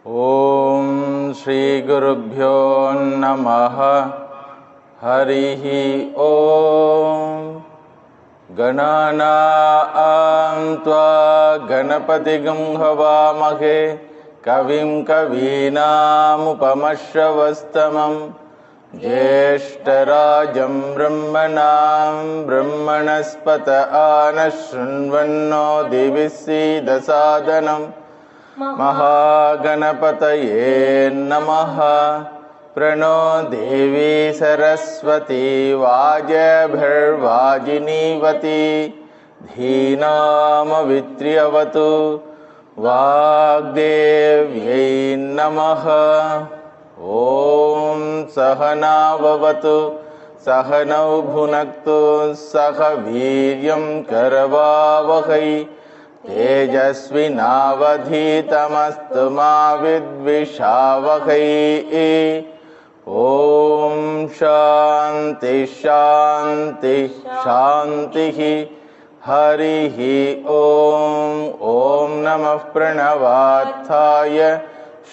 ॐ श्री गुरुभ्यो नमः। हरिः ॐ। गणानां त्वा गणपतिगं हवामहे कविं कवीनामुपमश्रवस्तमं ज्येष्ठराजं ब्रह्मणां ब्रह्मणस्पत आनशृण्वन्नो दिवि सीदसादनं महागणपतये नमः। प्रणो देवी सरस्वती वाजभिर्वाजिनीवती धीनामवित्र्यवतु वाग्देव्यै नमः। ॐ सहना भवतु सहनौ भुनक्तु सह वीर्यं करवावहै तेजस्विनावधीतमस्तु मा विद्विषावहै। ॐ शान्ति शान्ति शान्तिः। हरिः ॐ। ॐ नमः प्रणवार्थाय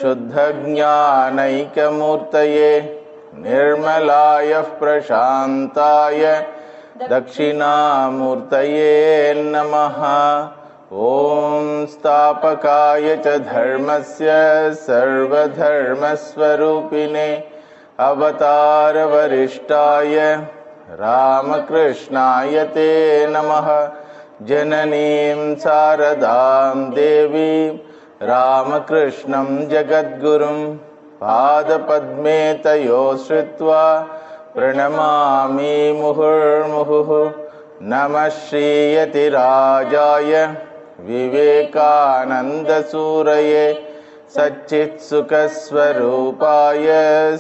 शुद्धज्ञानैकमूर्तये निर्मलाय प्रशान्ताय दक्षिणामूर्तये नमः। ॐ स्थापकाय च धर्मस्य सर्वधर्मस्वरूपिणे अवतारवरिष्ठाय रामकृष्णाय ते नमः। जननीं शारदां देवीं रामकृष्णं जगद्गुरुं पादपद्मे तयो श्रुत्वा प्रणमामि मुहुर्मुहुः। नमः श्रीयतिराजाय विवेकानन्दसूरये सच्चित्सुखस्वरूपाय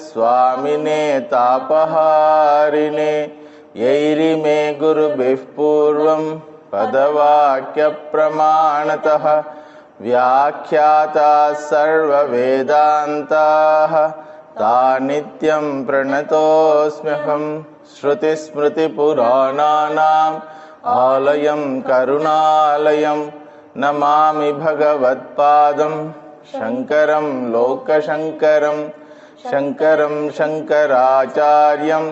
स्वामिने तापहारिणे यैरिमे गुरुभिः पूर्वं पदवाक्यप्रमाणतः व्याख्याता सर्ववेदान्ताः तानित्यं प्रणतोऽस्म्यहं। श्रुतिस्मृतिपुराणानाम् आलयं करुणालयं नमामि भगवत्पादं शङ्करं लोकशङ्करं। शङ्करं शङ्कराचार्यं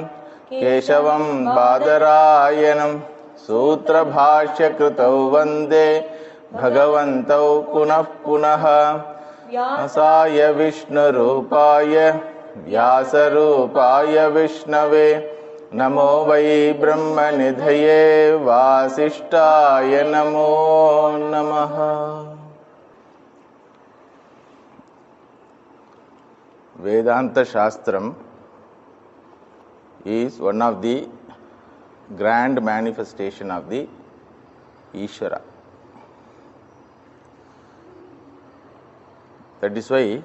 केशवं बादरायणं सूत्रभाष्यकृतौ वन्दे भगवन्तौ पुनः पुनः। व्यासाय विष्णुरूपाय व्यासरूपाय विष्णवे नमो वै ब्रह्मनिधये वासिष्ठाय नमो नमः। Vedanta Shastram is one of the grand manifestation of the Ishvara. That is why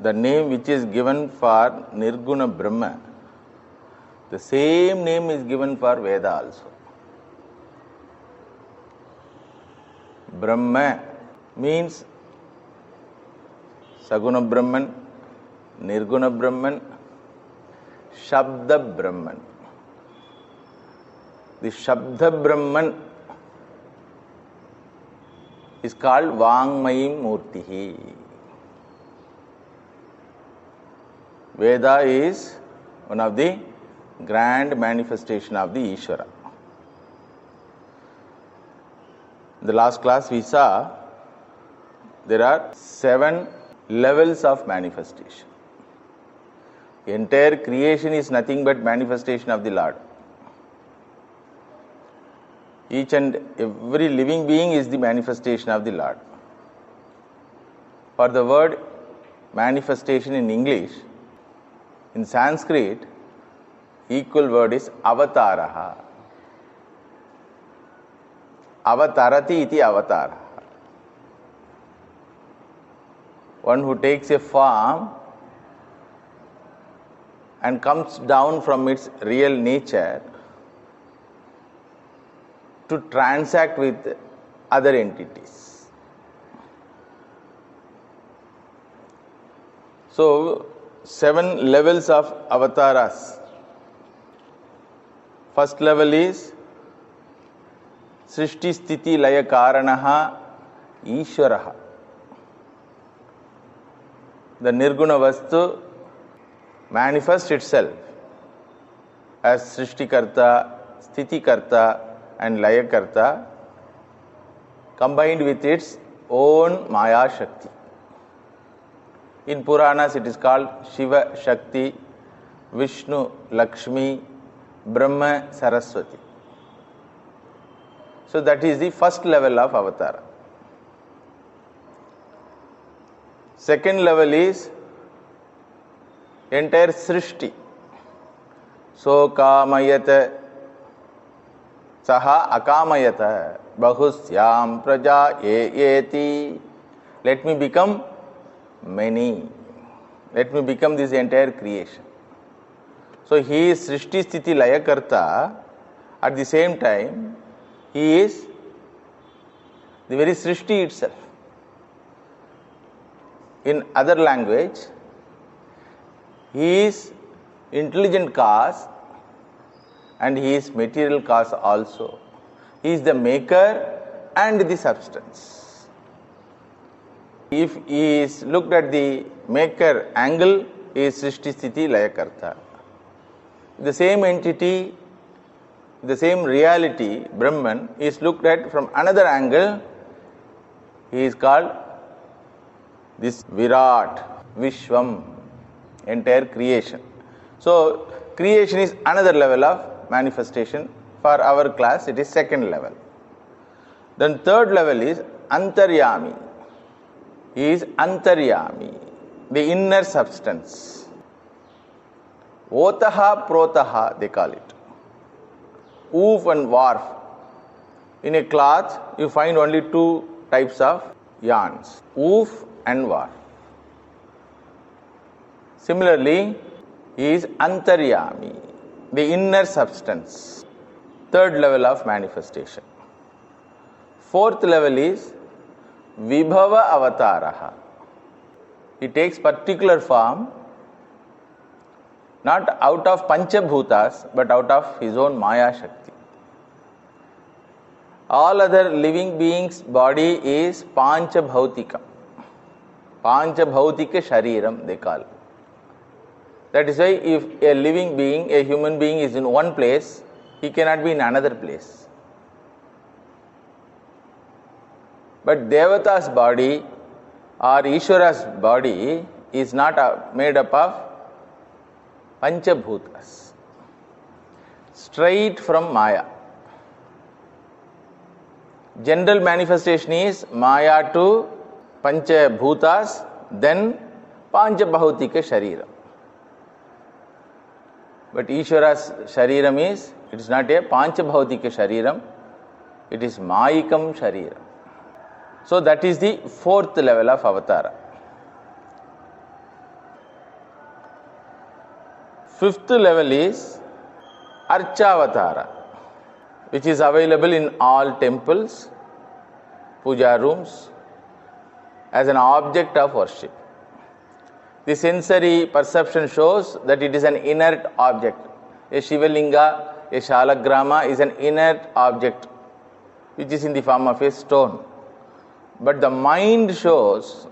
the name which is given for Nirguna Brahma, the same name is given for Veda also. Brahma means Saguna Brahman, Nirguna Brahman, Shabda Brahman. The Shabda Brahman is called Vangmayim Murtihi. Veda is one of the grand manifestation of the Ishvara. In the last class we saw there are 7 levels of manifestation. Entire creation is nothing but manifestation of the Lord. Each and every living being is the manifestation of the Lord. For the word manifestation in English, in Sanskrit, equal word is avataraha. Avatarati iti avatara. One who takes a form and comes down from its real nature to transact with other entities. So, 7 levels of avatars. First level is Srishti Sthiti Laya Karanaha Ishvaraha. The Nirguna Vastu manifests itself as Srishtikarta, Sthitikarta and Layakarta combined with its own Maya Shakti. In Puranas it is called Shiva Shakti, Vishnu Lakshmi, Brahma Saraswati. So that is the first level of avatara. Second level is entire Srishti. So kamayata saha akamayata bahusyam praja yeti. Let me become many. Let me become this entire creation. So he is Srishti Sthiti Layakarta. At the same time, he is the very Srishti itself. In other language, he is intelligent cause and he is material cause also. He is the maker and the substance. If he is looked at the maker angle, he is Srishti Sthiti Layakarta. The same entity, the same reality, Brahman, is looked at from another angle. He is called this Virat, Vishwam, entire creation. So, creation is another level of manifestation. For our class, it is second level. Then third level is Antaryami. He is Antaryami, the inner substance. Otaha Protaha, they call it. Woof and warp. In a cloth, you find only two types of yarns, woof and warp. Similarly, he is Antaryami, the inner substance. Third level of manifestation. Fourth level is Vibhava Avataraha. He takes particular form, not out of Panchabhutas, but out of his own Maya Shakti. All other living beings' body is Panchabhautika. Panchabhautika Shariram, they call. That is why if a living being, a human being is in one place, he cannot be in another place. But Devata's body or Ishvara's body is not made up of Panchabhutas. Straight from Maya. General manifestation is Maya to Panchabhutas, then Panchabhautika Shariram. But Ishvara's Shariram is, it is not a Panchabhautika Shariram, it is Mayikam Shariram. So that is the fourth level of avatara. Fifth level is Archavatara, which is available in all temples, puja rooms, as an object of worship. The sensory perception shows that it is an inert object. A Shivalinga, a Shalagrama is an inert object which is in the form of a stone. But the mind shows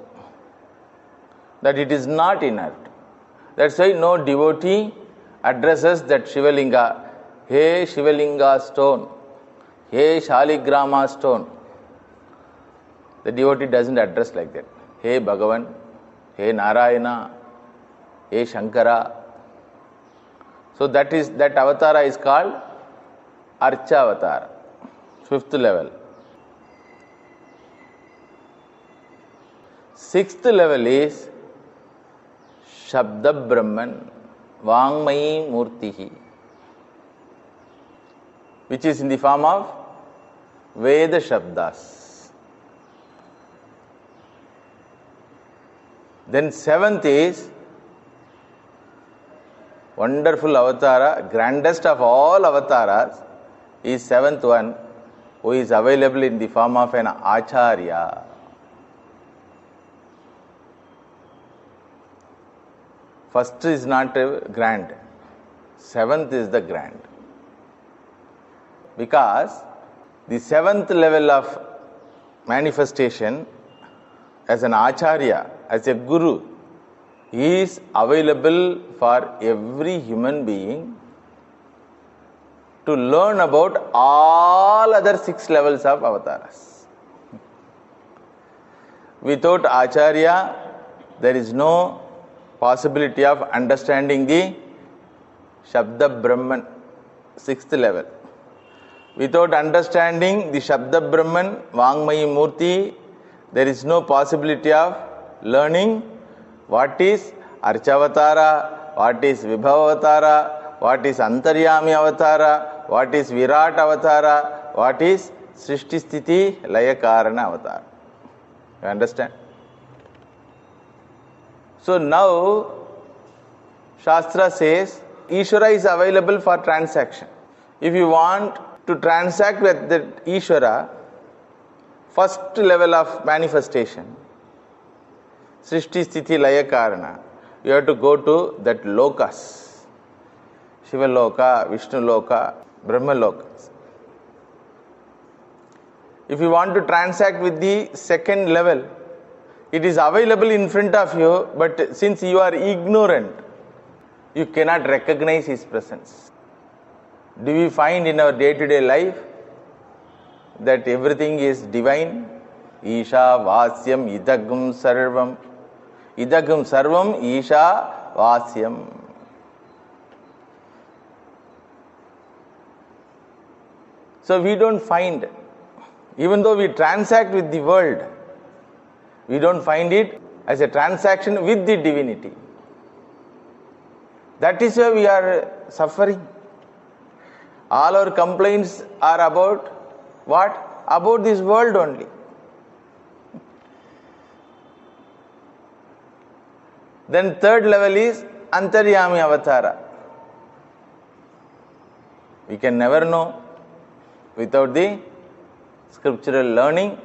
that it is not inert. That's why no devotee addresses that Shivalinga, hey Shivalinga stone, hey Shaligrama stone. The devotee doesn't address like that. Hey Bhagavan, hey Narayana, hey Shankara. So that avatara is called Archavatara, fifth level. Sixth level is Shabda Brahman, Vangmayi Murtihi, which is in the form of Veda Shabdas. Then seventh is wonderful avatara, grandest of all avataras is seventh one, who is available in the form of an Acharya. First is not grand, seventh is the grand. Because the seventh level of manifestation as an acharya, as a guru, is available for every human being to learn about all other 6 levels of avatars. Without acharya, there is no possibility of understanding the Shabda Brahman, 6th level. Without understanding the Shabda Brahman, Vangmayi Murti, there is no possibility of learning what is Archavatara, what is Vibhavavatara, what is Antaryami Avatara, what is Virat Avatara, what is Srishti Sthiti Laya Karana Avatara. You understand? So now Shastra says Ishvara is available for transaction. If you want to transact with the Ishvara, first level of manifestation, Srishti Sthiti Laya Karana, you have to go to that lokas, Shiva Loka, Vishnu Loka, Brahma Lokas. If you want to transact with the second level, it is available in front of you, but since you are ignorant, you cannot recognize his presence. Do we find in our day-to-day life that everything is divine? Isha Vasyam Idagum Sarvam. Idagum Sarvam Isha Vasyam. So we don't find, even though we transact with the world, we don't find it as a transaction with the divinity. That is why we are suffering. All our complaints are about what? About this world only. Then third level is Antaryami Avatara. We can never know without the scriptural learning.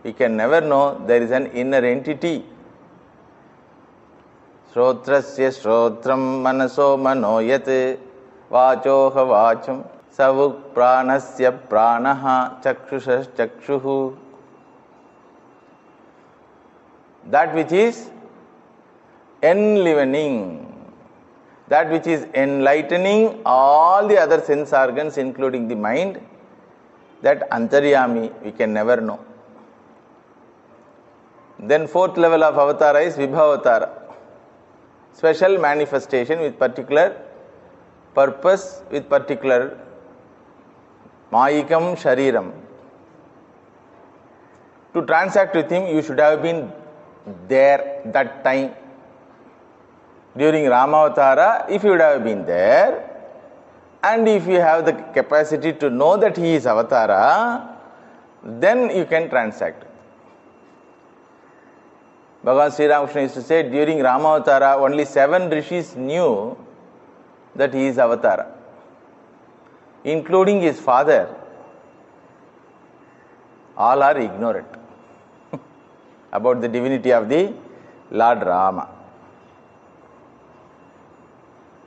We can never know there is an inner entity. Shrotrasya Shrotram Manaso Manoyat Vachoha Vacham Savuk Pranasya Pranaha Chakshusha Chakshuhu. That which is enlivening, that which is enlightening all the other sense organs, including the mind, that Antaryami we can never know. Then fourth level of avatara is Vibhavatara, special manifestation with particular purpose, with particular Mayikam Shariram. To transact with him, you should have been there that time. During Ramavatara, if you would have been there, and if you have the capacity to know that he is Avatara, then you can transact. Bhagavan Sri Ramakrishna used to say, during Ramavatara, only 7 rishis knew that he is Avatara, including his father. All are ignorant about the divinity of the Lord Rama.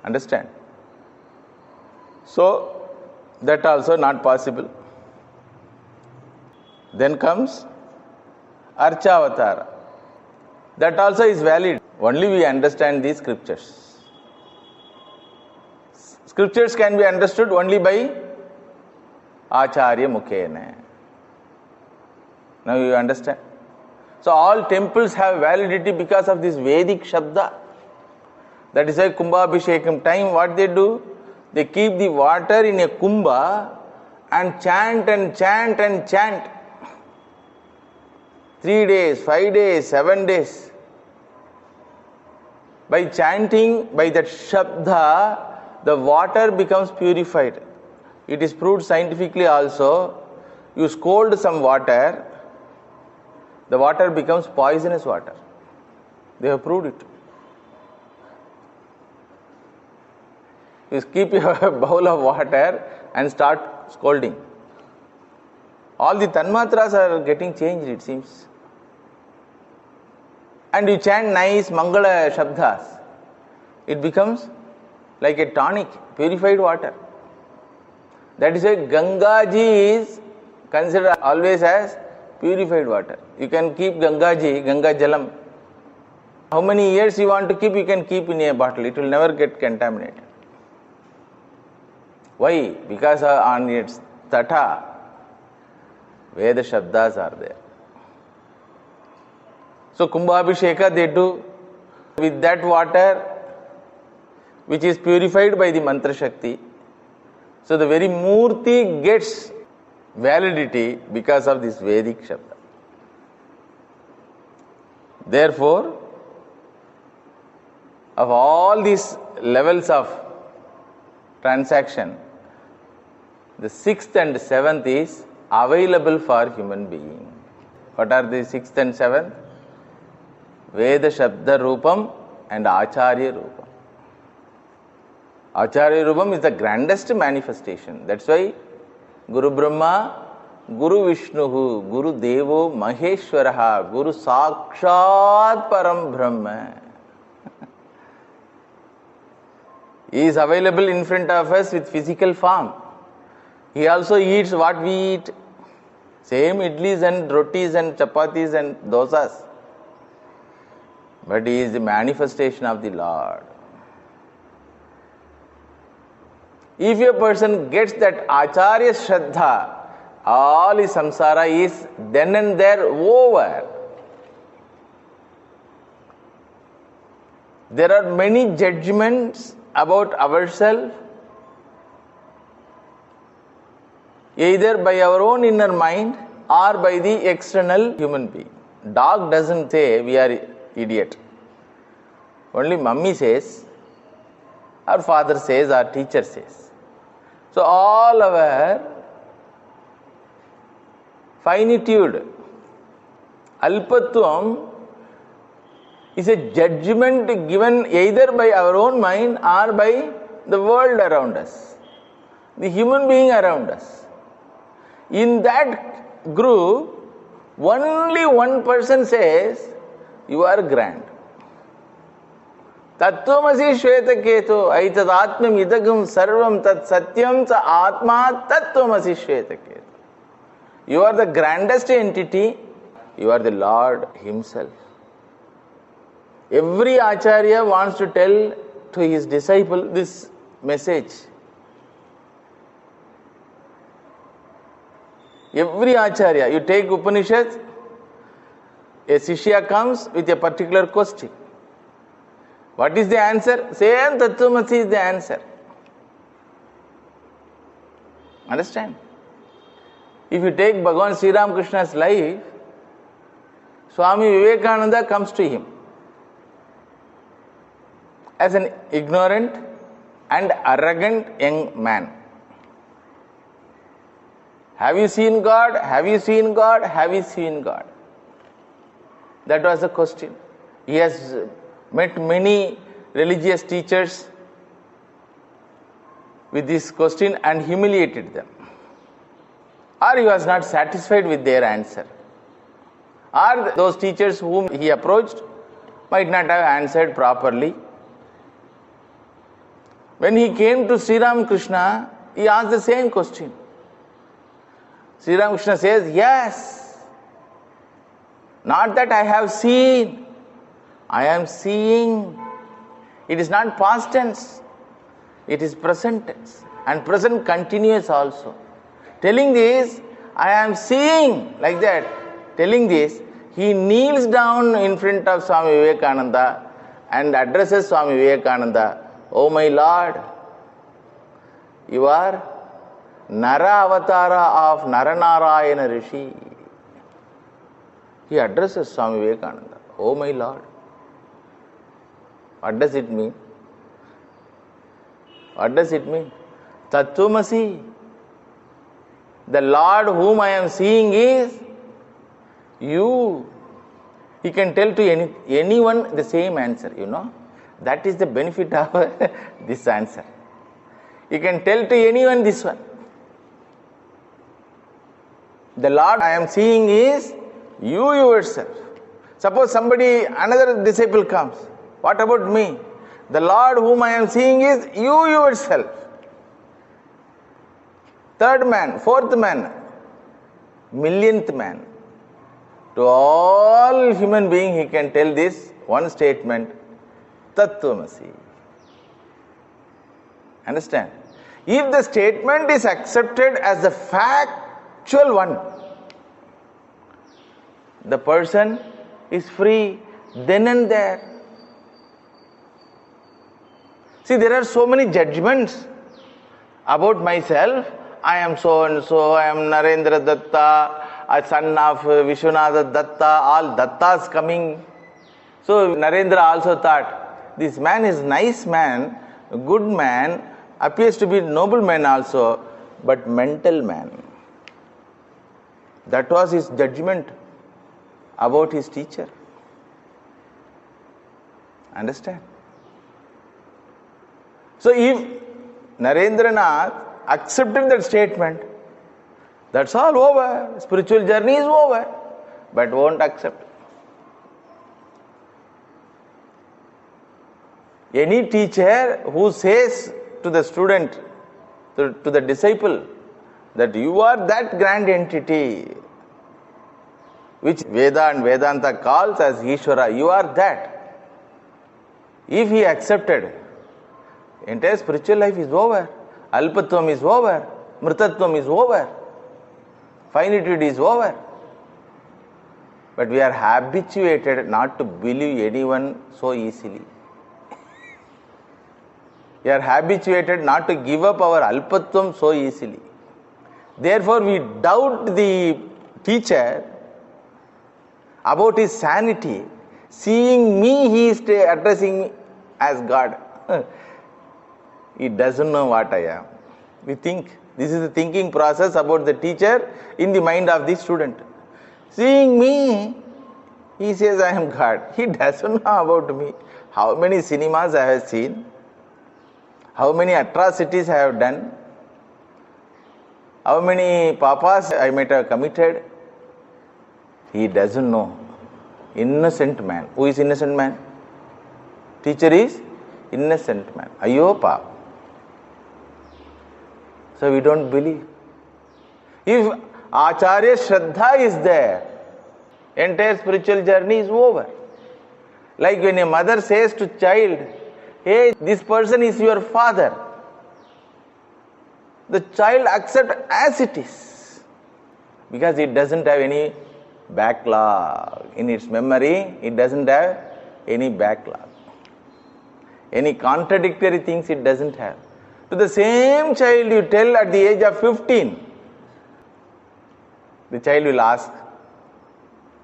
Understand? So, that also not possible. Then comes Archavatara. That also is valid. Only we understand these scriptures. Scriptures can be understood only by Acharya Mukhena. Now you understand? So all temples have validity because of this Vedic Shabda. That is why Kumbhabhishekam time, what they do? They keep the water in a kumbha and chant and chant and chant. 3 days, 5 days, 7 days. By chanting, by that Shabda, the water becomes purified. It is proved scientifically also. You scold some water, the water becomes poisonous water. They have proved it. You keep your bowl of water and start scolding. All the tanmatras are getting changed, it seems. And you chant nice Mangala Shabdas. It becomes like a tonic, purified water. That is why Gangaji is considered always as purified water. You can keep Ganga Jalam. How many years you want to keep, you can keep in a bottle. It will never get contaminated. Why? Because on its tata, Veda Shabdas are there. So Kumbhabhisheka they do with that water which is purified by the Mantra Shakti. So the very Murti gets validity because of this Vedic Shabda. Therefore, of all these levels of transaction, the sixth and seventh is available for human being. What are the sixth and seventh? Veda Shabda Rupam and Acharya Rupam. Acharya Rupam is the grandest manifestation. That's why Guru Brahma, Guru Vishnu, Guru Devo Maheshwaraha, Guru Sakshat Param Brahma. He is available in front of us with physical form. He also eats what we eat. Same idlis and rotis and chapatis and dosas. But he is the manifestation of the Lord. If a person gets that Acharya Shraddha, all his samsara is then and there over. There are many judgments about ourselves, either by our own inner mind or by the external human being. Dog doesn't say we are idiot. Only mummy says, our father says, our teacher says. So all our finitude, alpatvam, is a judgment given either by our own mind or by the world around us, the human being around us. In that group, only one person says, you are grand. Tattvamasi Shvetaketu aitad atmam idagam sarvam tat satyam sa atma tattvamasi Shvetaketu. You are the grandest entity, you are the Lord Himself. Every Acharya wants to tell to his disciple this message. Every Acharya, you take Upanishads, a Shishya comes with a particular question. What is the answer? Same Tattvamasi is the answer. Understand? If you take Bhagavan Sri Ramakrishna's life, Swami Vivekananda comes to him as an ignorant and arrogant young man. Have you seen God? Have you seen God? Have you seen God? That was the question. He has met many religious teachers with this question and humiliated them. Or he was not satisfied with their answer. Or those teachers whom he approached might not have answered properly. When he came to Sri Ramakrishna, he asked the same question. Sri Ramakrishna says, yes, not that I have seen, I am seeing. It is not past tense, it is present tense, and present continuous also. Telling this, I am seeing, like that, telling this, he kneels down in front of Swami Vivekananda and addresses Swami Vivekananda, oh my Lord, you are Nara Avatara of Naranarayana Rishi. He addresses Swami Vivekananda, oh my Lord. What does it mean? What does it mean? Tattvamasi. The Lord whom I am seeing is you. He can tell to anyone the same answer, you know. That is the benefit of this answer. You can tell to anyone this one. The Lord I am seeing is you yourself. Suppose another disciple comes. What about me? The Lord whom I am seeing is you yourself. Third man, fourth man, millionth man. To all human beings, he can tell this one statement, Tattvamasi. Understand? If the statement is accepted as the factual one, the person is free then and there. See, there are so many judgments about myself. I am so and so, I am Narendra Datta, a son of Vishwanatha Datta, all Dattas coming. So Narendra also thought, this man is nice man, good man, appears to be noble man also, but mental man. That was his judgment about his teacher. Understand? So if Narendranath accepted that statement, that's all over. Spiritual journey is over. But won't accept. Any teacher who says to the student, to the disciple, that you are that grand entity which Veda and Vedanta calls as Ishvara, you are that. If he accepted, entire spiritual life is over. Alpatvam is over. Mritatvam is over. Finitude is over. But we are habituated not to believe anyone so easily. We are habituated not to give up our alpatvam so easily. Therefore, we doubt the teacher about his sanity. Seeing me, he is addressing me as God. He doesn't know what I am. We think. This is the thinking process about the teacher in the mind of the student. Seeing me, he says I am God. He doesn't know about me. How many cinemas I have seen? How many atrocities I have done? How many papas I might have committed? He doesn't know. Innocent man. Who is innocent man? Teacher is innocent man. Ayyo pa. So we don't believe. If Acharya Shraddha is there, entire spiritual journey is over. Like when a mother says to child, hey, this person is your father. The child accepts as it is. Because it doesn't have any backlog. In its memory, it doesn't have any backlog. Any contradictory things it doesn't have. To the same child you tell at the age of 15, the child will ask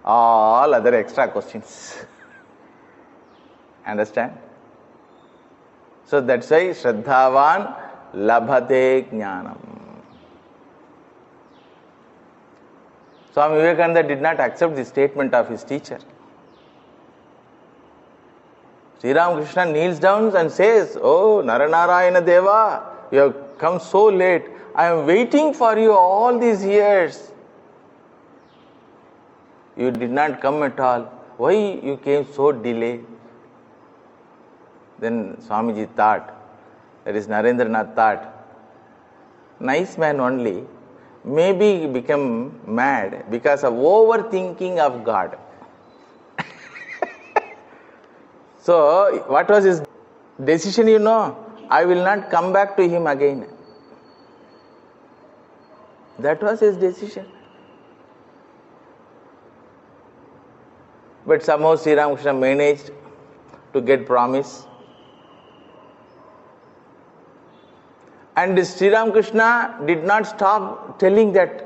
all other extra questions. Understand? So that's why Shraddhavan labhate jnanam. Swami Vivekananda did not accept the statement of his teacher. Sri Ramakrishna kneels down and says, oh Naranarayana Deva, you have come so late. I am waiting for you all these years. You did not come at all. Why you came so delayed? Then Swamiji thought, that is Narendranath thought, nice man only, maybe become mad because of overthinking of God. So, what was his decision, you know? I will not come back to him again. That was his decision. But somehow Sri Ramakrishna managed to get promise. And Sri Ramakrishna did not stop telling that.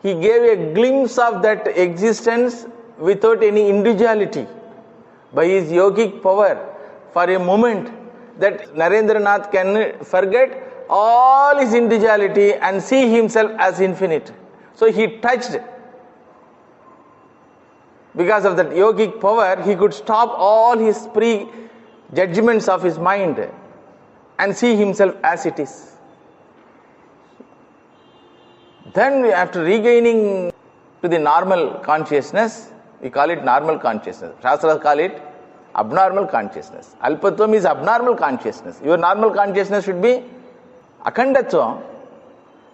He gave a glimpse of that existence without any individuality. By his yogic power, for a moment, that Narendranath can forget all his individuality and see himself as infinite. So he touched. Because of that yogic power, he could stop all his pre-judgments of his mind and see himself as it is. Then after regaining to the normal consciousness, we call it normal consciousness. Shastras call it abnormal consciousness. Alpatvam is abnormal consciousness. Your normal consciousness should be akhandatvam.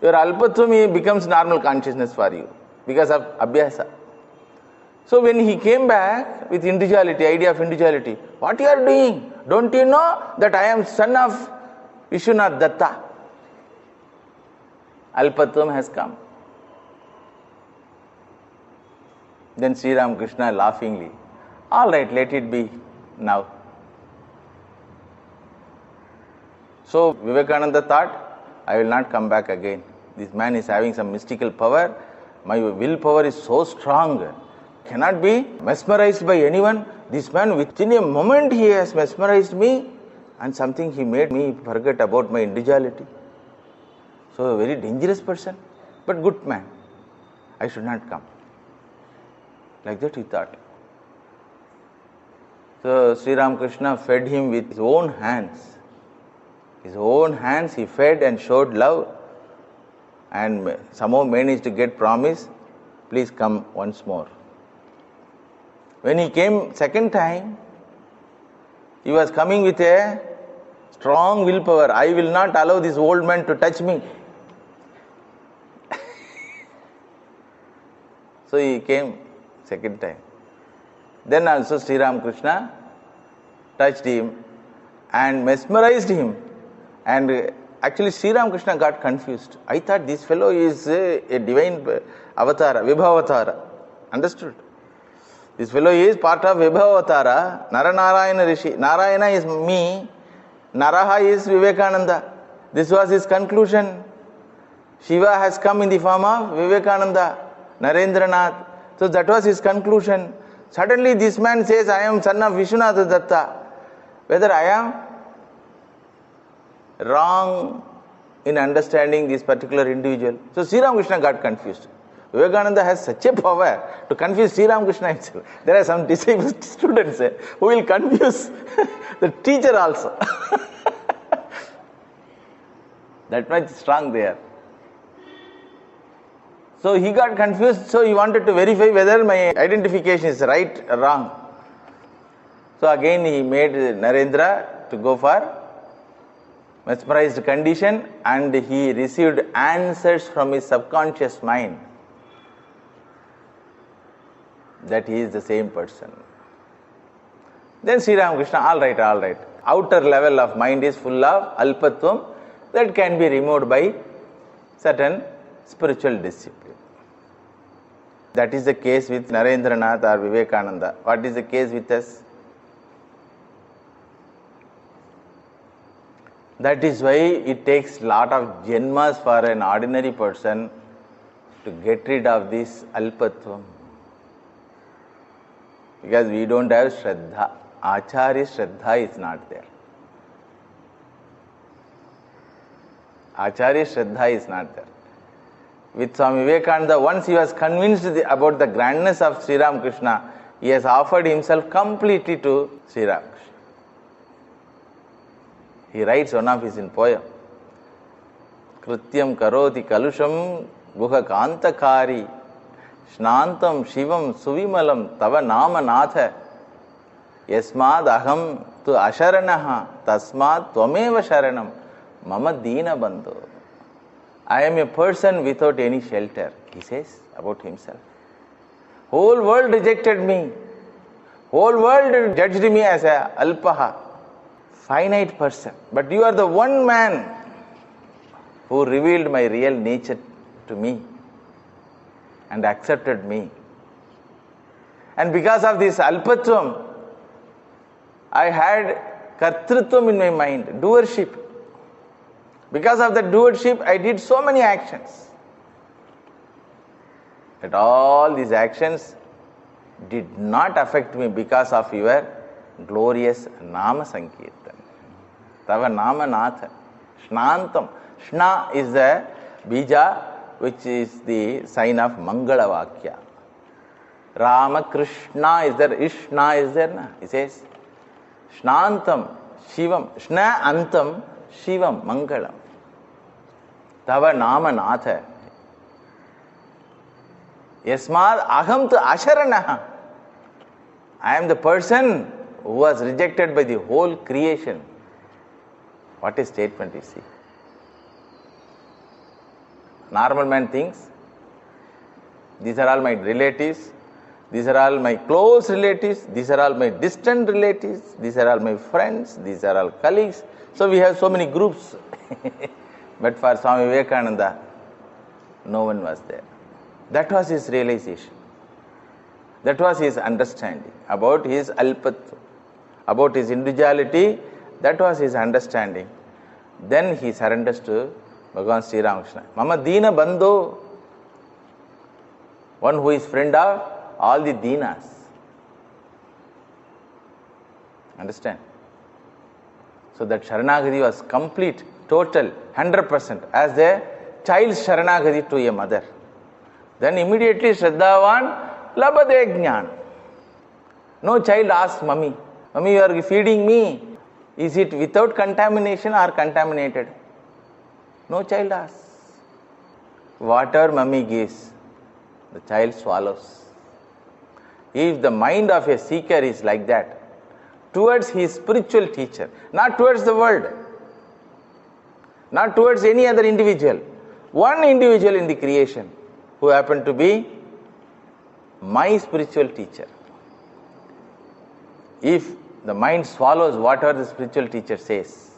Your alpatvam becomes normal consciousness for you because of abhyasa. So when he came back with individuality, idea of individuality, what you are doing? Don't you know that I am son of Vishwanath Datta? Alpatvam has come. Then Sri Ramakrishna laughingly, all right, let it be now. So Vivekananda thought, I will not come back again. This man is having some mystical power. My willpower is so strong. Cannot be mesmerized by anyone. This man, within a moment, he has mesmerized me, and something he made me forget about my individuality. So a very dangerous person, but good man. I should not come. Like that he thought. So Sri Ramakrishna fed him with his own hands. His own hands he fed and showed love, and somehow managed to get promise, please come once more. When he came second time, he was coming with a strong willpower. I will not allow this old man to touch me. So he came second time. Then also Sri Ramakrishna touched him and mesmerized him. And actually Sri Ramakrishna got confused. I thought this fellow is a divine avatara, Vibhavatara. Understood? This fellow is part of Vibhavatara, Naranarayana Rishi. Narayana is me, Naraha is Vivekananda. This was his conclusion. Shiva has come in the form of Vivekananda, Narendranath. So that was his conclusion. Suddenly this man says, I am son of Vishwanath Datta. Whether I am wrong in understanding this particular individual. So Sri Ramakrishna got confused. Vivekananda has such a power to confuse Sri Ramakrishna himself. There are some disciples, students who will confuse the teacher also. That much strong they are. So he got confused, so he wanted to verify whether my identification is right or wrong. So again he made Narendra to go for mesmerized condition, and he received answers from his subconscious mind that he is the same person. Then Sri Ramakrishna, all right. Outer level of mind is full of alpatvam that can be removed by certain spiritual discipline. That is the case with Narendranath or Vivekananda. What is the case with us? That is why it takes lot of janmas for an ordinary person to get rid of this alpatvam. Because we don't have Shraddha. Acharya Shraddha is not there. Acharya Shraddha is not there. With Swami Vivekananda, once he was convinced about the grandness of Sri Ramakrishna, he has offered himself completely to Sri Ramakrishna. He writes one of his poem, Krityam karoti kalusham guha kantakari Shnantam Shivam Suvimalam Tava Nama Natha Yasmad Aham Tu Asharanaha Tasmad Tvameva Sharanam Mama Dina Bandhu. I am a person without any shelter, he says about himself. Whole world rejected me. Whole world judged me as a alpaha, finite person. But you are the one man who revealed my real nature to me and accepted me. And because of this alpatvam, I had kartrutvam in my mind, doership. Because of the doership, I did so many actions. But all these actions did not affect me because of your glorious Nama Sankirtan. Tava Nama Natha. Shnantam. Shna is the bija, which is the sign of Mangala Vakya. Rama Krishna is there, Ishna is there. Na? He says, Shnantam, Shivam, Shna Antam, Shivam, Mangalam. Tava Nama Natha. Yasmad Aham tu Asharanaha. I am the person who was rejected by the whole creation. What a statement, you see. Normal man thinks, these are all my relatives, These are all my close relatives, these are all my distant relatives, these are all my friends, these are all colleagues. So we have so many groups. But for Swami Vivekananda, no one was there. That was his realization. That was his understanding about his alpatva, about his individuality. That was his understanding. Then he surrenders to Bhagavan Sri Ramakrishna. Mama Dina Bandhu, one who is friend of all the Dinas. Understand? So that Sharanagati was complete, total, 100%, as a child's Sharanagati to a mother. Then immediately Shraddhavan labade jnana. No child asks Mummy, Mummy, you are feeding me. Is it without contamination or contaminated? No child asks. Whatever Mummy gives, the child swallows. If the mind of a seeker is like that, towards his spiritual teacher, not towards the world, not towards any other individual, one individual in the creation who happened to be my spiritual teacher. If the mind swallows whatever the spiritual teacher says,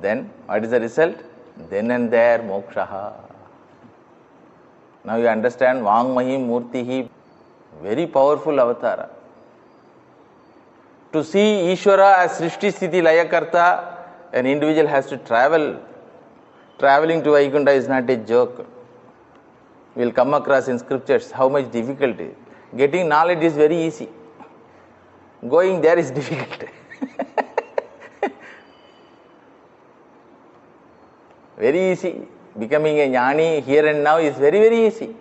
then what is the result? Then and there moksha. Now you understand Vangmahi Murtihi, very powerful avatara. To see Ishvara as Srishti Sthiti Layakarta, an individual has to travel. Traveling to Vaikuntha is not a joke. We will come across in scriptures how much difficulty. Getting knowledge is very easy. Going there is difficult. Very easy. Becoming a jnani here and now is very, very easy.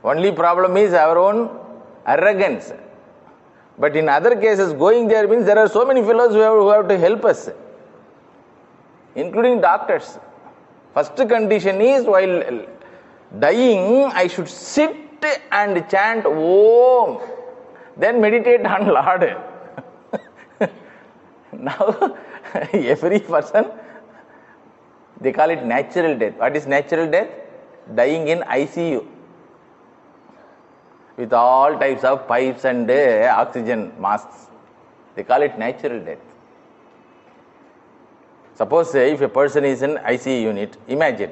Only problem is our own arrogance. But in other cases, going there means there are so many fellows who have to help us, including doctors. First condition is, while dying, I should sit and chant Om, then meditate on Lord. Now, every person, they call it natural death. What is natural death? Dying in ICU with all types of pipes and oxygen masks. They call it natural death. Suppose if a person is in ICU unit, imagine,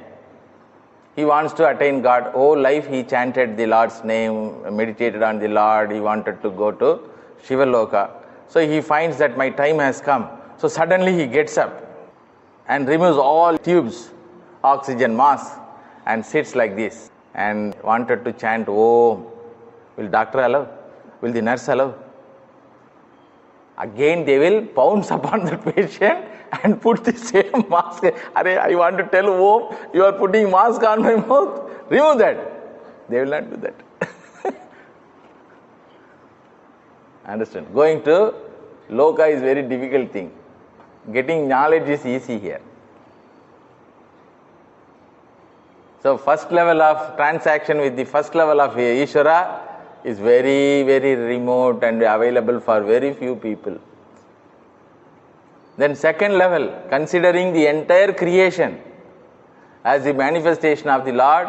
he wants to attain God. Whole life he chanted the Lord's name, meditated on the Lord, he wanted to go to Shivaloka. So he finds that my time has come. So suddenly he gets up and removes all tubes, oxygen mask, and sits like this and wanted to chant Om. Will doctor allow? Will the nurse allow? Again they will pounce upon the patient and put the same mask. I want to tell Om, you are putting mask on my mouth. Remove that. They will not do that. Understand? Going to Loka is very difficult thing. Getting knowledge is easy here. So first level of transaction with the first level of Ishvara is very, very remote and available for very few people. Then second level, considering the entire creation as the manifestation of the Lord,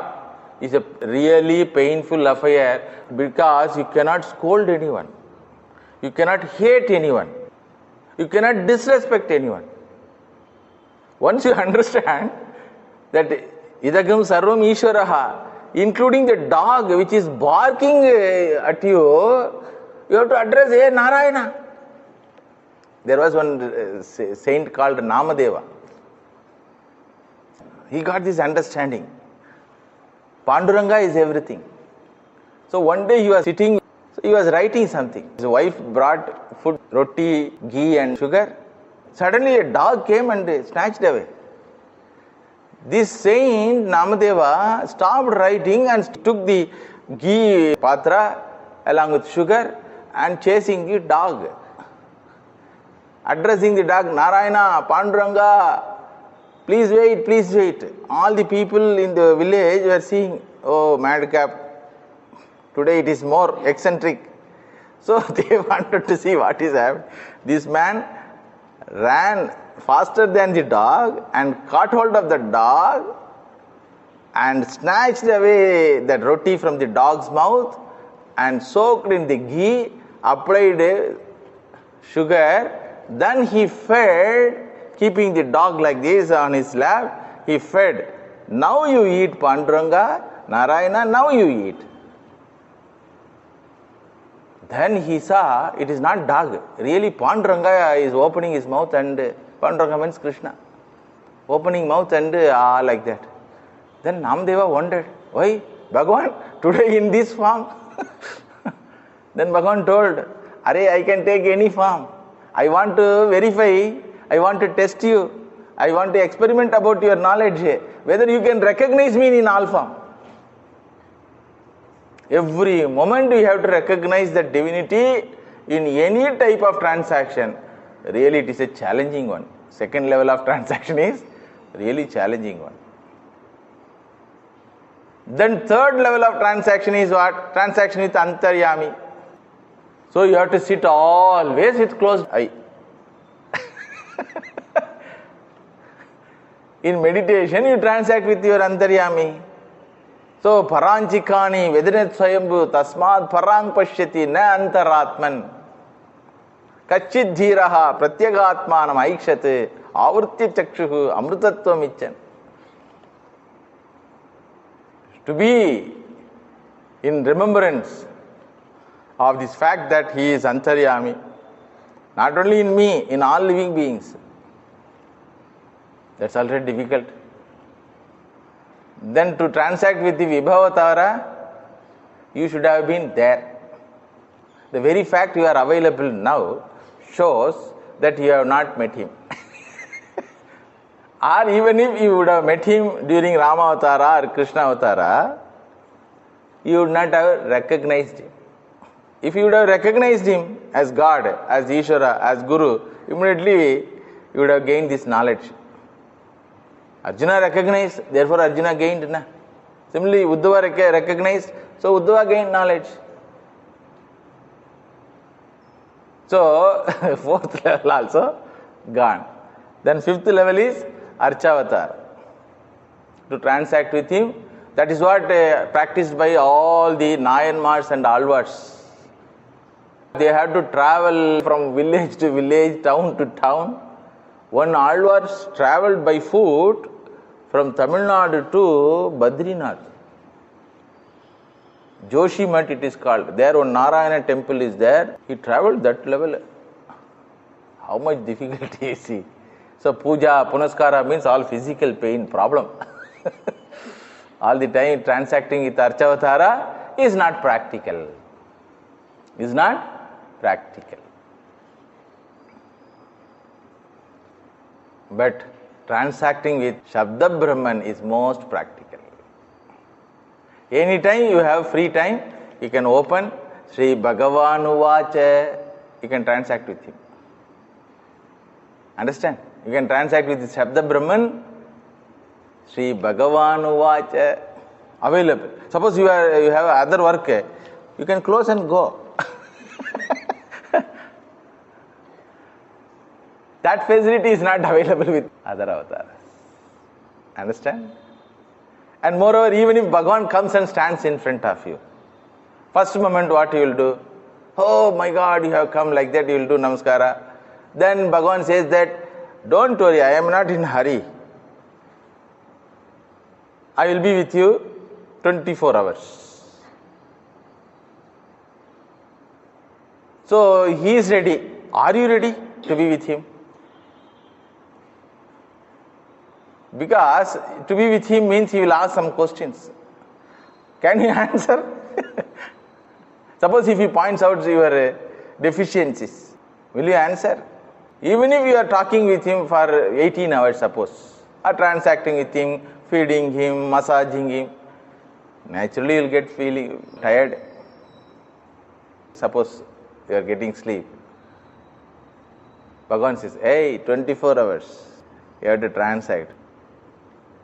is a really painful affair, because you cannot scold anyone. You cannot hate anyone. You cannot disrespect anyone. Once you understand that Idagam Sarvam Ishvaraha, including the dog which is barking at you, you have to address, hey Narayana. There was one saint called Namadeva. He got this understanding. Panduranga is everything. So one day he was sitting, he was writing something. His wife brought food, roti, ghee and sugar. Suddenly a dog came and snatched away. This saint Namadeva stopped writing and took the ghee patra along with sugar and chasing the dog. Addressing the dog, Narayana, Panduranga, please wait, please wait. All the people in the village were seeing, oh madcap, today it is more eccentric. So they wanted to see what is happening. This man ran faster than the dog and caught hold of the dog and snatched away that roti from the dog's mouth and soaked in the ghee, applied sugar, then he fed, keeping the dog like this on his lap, he fed. Now you eat Panduranga, Narayana, now you eat. Then he saw it is not dog. Really Panduranga is opening his mouth, and Panduranga means Krishna. Opening mouth and like that. Then Namdeva wondered, why Bhagavan today in this form? Then Bhagavan told, Arey, I can take any form. I want to verify, I want to test you, I want to experiment about your knowledge, whether you can recognize me in all form. Every moment we have to recognize the divinity in any type of transaction. Really it is a challenging one. Second level of transaction is really challenging one. Then third level of transaction is what? Transaction with Antaryami. So you have to sit always with closed eye. In meditation you transact with your Antaryami. So Paranchikani Vedanat Swayambhu Tasmad Parang Pashyati Na Antaratman Kachid Dhiraha Pratyagatmanam Aikshate Avurti Chakshuhu Amrutatvam Ichan. To be in remembrance of this fact that he is Antaryami, not only in me, in all living beings. That's already difficult. Then to transact with the Vibhavatara, you should have been there. The very fact you are available now shows that you have not met him. Or even if you would have met him during Rama Avatara or Krishna Avatara, you would not have recognized him. If you would have recognized him as God, as Ishvara, as Guru, immediately you would have gained this knowledge. Arjuna recognized, therefore Arjuna gained. Na? Similarly, Uddhava recognized, so Uddhava gained knowledge. So, fourth level also gone. Then fifth level is Archavatar. To transact with him, that is what practiced by all the Nayanmars and Alvars. They had to travel from village to village, town to town. One Alvars travelled by foot from Tamil Nadu to Badrinath. Joshimat it is called. There one Narayana temple is there. He travelled that level. How much difficulty is he? So puja, punaskara means all physical pain, problem. All the time transacting with Archavatara is not practical. Is not practical. But transacting with Shabda Brahman is most practical. Anytime you have free time, you can open Sri Bhagavan Uvacha, you can transact with him. Understand? You can transact with the Shabda Brahman, Sri Bhagavan Uvacha, available. Suppose you have other work, you can close and go. That facility is not available with other avatars. Understand? And moreover, even if Bhagavan comes and stands in front of you, first moment what you will do? Oh my God, you have come like that, you will do namaskara. Then Bhagavan says that, don't worry, I am not in hurry. I will be with you 24 hours. So he is ready. Are you ready to be with him? Because to be with him means he will ask some questions. Can you answer? Suppose if he points out your deficiencies, will you answer? Even if you are talking with him for 18 hours, suppose, or transacting with him, feeding him, massaging him, naturally you will get feeling tired. Suppose you are getting sleep. Bhagavan says, hey, 24 hours, you have to transact.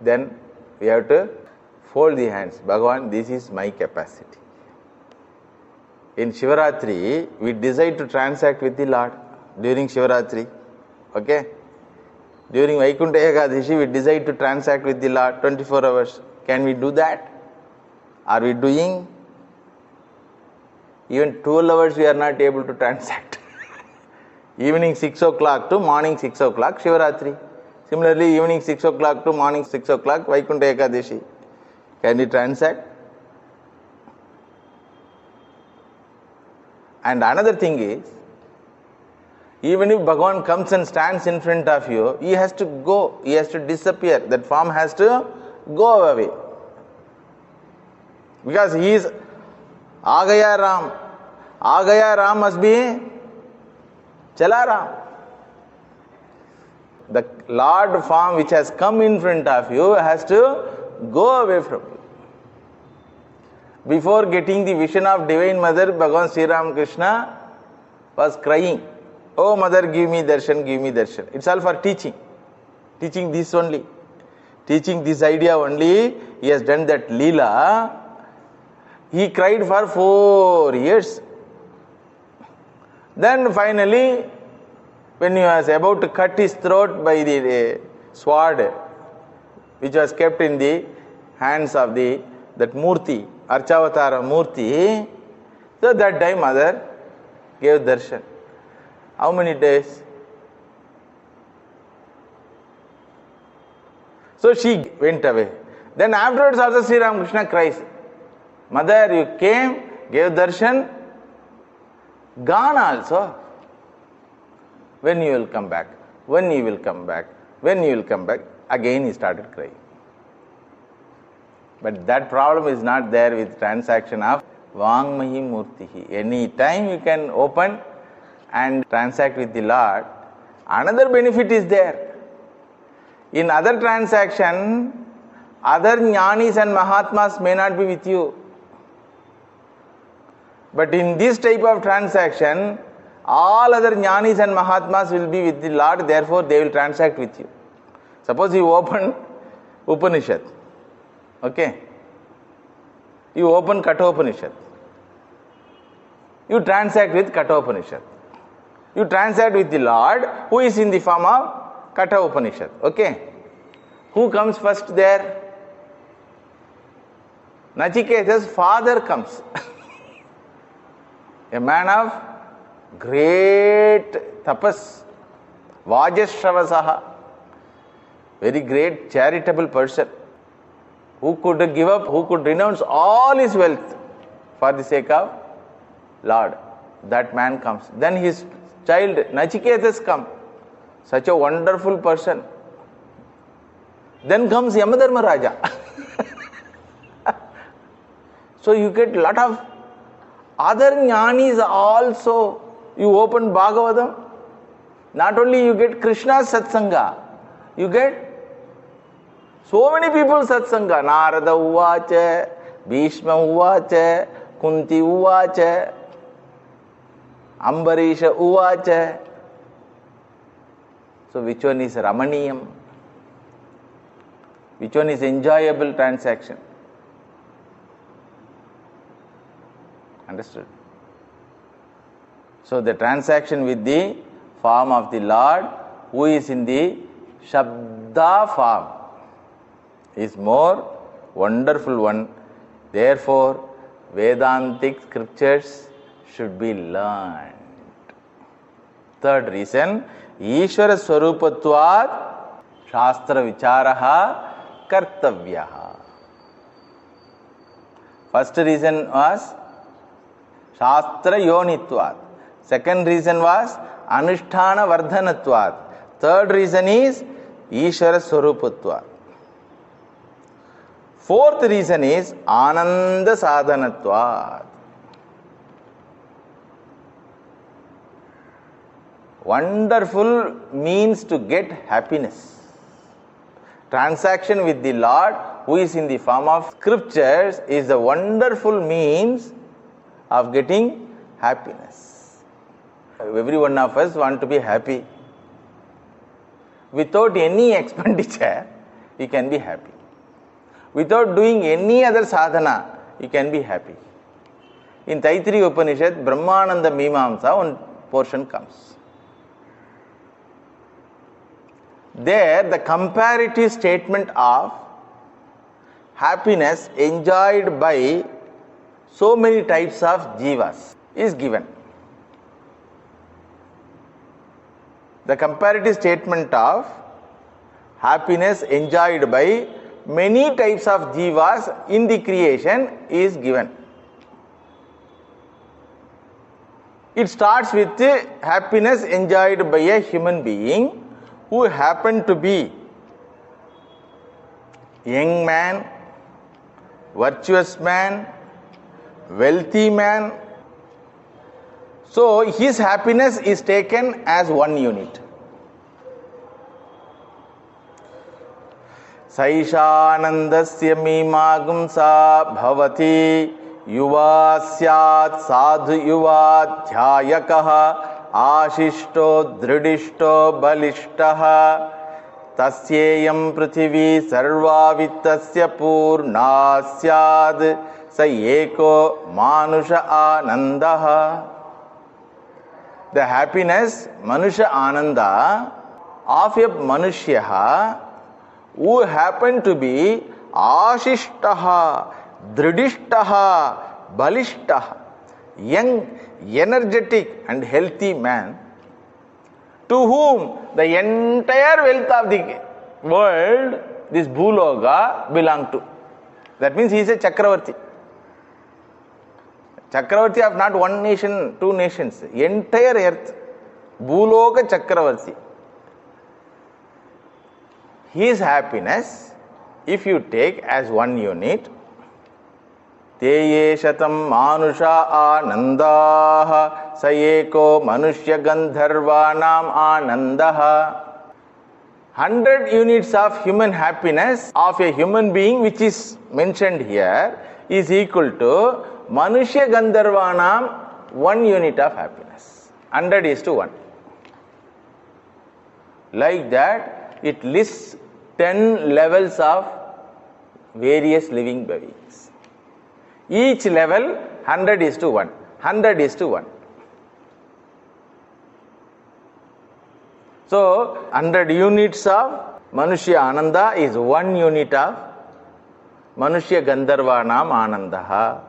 Then we have to fold the hands. Bhagavan, this is my capacity. In Shivaratri, we decide to transact with the Lord during Shivaratri. Okay? During Vaikuntha Ekadashi, we decide to transact with the Lord 24 hours. Can we do that? Are we doing? Even 12 hours we are not able to transact. Evening 6 o'clock to morning 6 o'clock, Shivaratri. Similarly, evening 6 o'clock to morning 6 o'clock, Vaikuntha Ekadashi. Can you transact? And another thing is, even if Bhagavan comes and stands in front of you, he has to go, he has to disappear. That form has to go away. Because he is Agaya Ram. Agaya Ram must be Chala Ram. The Lord form which has come in front of you has to go away from you. Before getting the vision of Divine Mother, Bhagavan Sri Ramakrishna was crying, "Oh Mother, give me darshan, give me darshan." It's all for teaching. Teaching this only. Teaching this idea only. He has done that Leela. He cried for 4 years. Then finally, when he was about to cut his throat by the sword, which was kept in the hands of that Murti, Archavatara Murti, so that time Mother gave darshan. How many days? So she went away. Then afterwards also Sri Ramakrishna cries, "Mother, you came, gave darshan, gone also. When you will come back? When you will come back? When you will come back?" Again he started crying. But that problem is not there with transaction of Vangmahi Murtihi. Any time you can open and transact with the Lord. Another benefit is there. In other transaction, other jnanis and mahatmas may not be with you. But in this type of transaction, all other jnanis and mahatmas will be with the Lord, therefore they will transact with you. Suppose you open Upanishad. Okay? You open Kathopanishad. You transact with Kathopanishad. You transact with the Lord who is in the form of Katha Upanishad. Okay? Who comes first there? Nachiketa's father comes. A man of great tapas, Vajashravasaha, very great charitable person, who could give up, who could renounce all his wealth for the sake of Lord. That man comes. Then his child Nachiketas come. Such a wonderful person. Then comes Yamadharma Raja. So you get lot of other jnanis also. You open Bhagavatam, not only you get Krishna's satsanga, you get so many people satsanga. Narada Uvacha, Bhishma Uvacha, Kunti Uvacha, Ambarisha Uvacha. So which one is Ramaniyam? Which one is enjoyable transaction? Understood? So the transaction with the form of the Lord, who is in the Shabda form, is more wonderful one. Therefore, Vedantic scriptures should be learned. Third reason, Ishvara Swarupatvat Shastra Vicharaha Kartavyaha. First reason was Shastra Yonitvat. Second reason was Anushtana Vardhanatvat. Third reason is Ishvara Swarupatvat. Fourth reason is Ananda Sadhanatvat. Wonderful means to get happiness. Transaction with the Lord, who is in the form of scriptures, is a wonderful means of getting happiness. Every one of us want to be happy. Without any expenditure, you can be happy. Without doing any other sadhana, you can be happy. In Taittiriya Upanishad, Brahmananda Mimamsa, one portion comes. There, the comparative statement of happiness enjoyed by so many types of jivas is given. The comparative statement of happiness enjoyed by many types of jivas in the creation is given. It starts with happiness enjoyed by a human being who happened to be young man, virtuous man, wealthy man. So his happiness is taken as one unit. Saishanandasya mimagumsa bhavati yuva syat sadhu yuva dhyayakaha ashishto dridishto balishtaha tasyeyam prithvi sarva vittasya purna syad sa eko manusha anandaha. The happiness, manusha ananda of a manushyaha who happen to be ashishtaha, dridishtaha, balishtaha, young, energetic and healthy man, to whom the entire wealth of the world, this bhuloga, belong to. That means he is a Chakravarti. Chakravarti of not one nation, two nations, entire earth, bhuloga Chakravarti. His happiness, if you take as one unit, Teye shatam manusha anandaha sayeko manushya gandharvanam anandaha. 100 units of human happiness of a human being which is mentioned here is equal to manushya gandharvanam 1 unit of happiness. 100 is to 1. Like that, it lists 10 levels of various living beings. Each level 100 is to 1. 100 is to 1. So 100 units of Manushya Ananda is 1 unit of Manushya Gandharvanam Anandaha.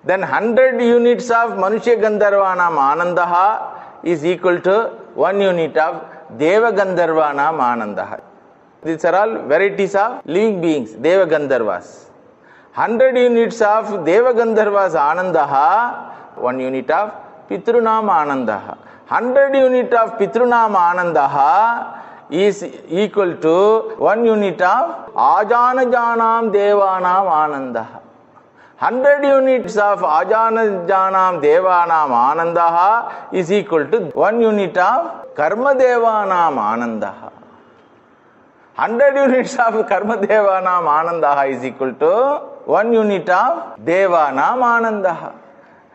Then 100 units of Manushya Gandharvanam Anandaha is equal to 1 unit of Deva Gandharvanam Anandaha. These are all varieties of living beings, Deva Gandharvas. 100 units of Deva Gandharvas Anandaha, 1 unit of Pitrunam Anandaha. 100 unit of Pitrunam Anandaha is equal to 1 unit of Ajanajanam Devanam Anandaha. 100 units of Ajanajanam Devanam Anandaha is equal to 1 unit of Karma Devanam Anandaha. 100 units of Karma Devanam Anandaha is equal to 1 unit of Devanam Anandaha.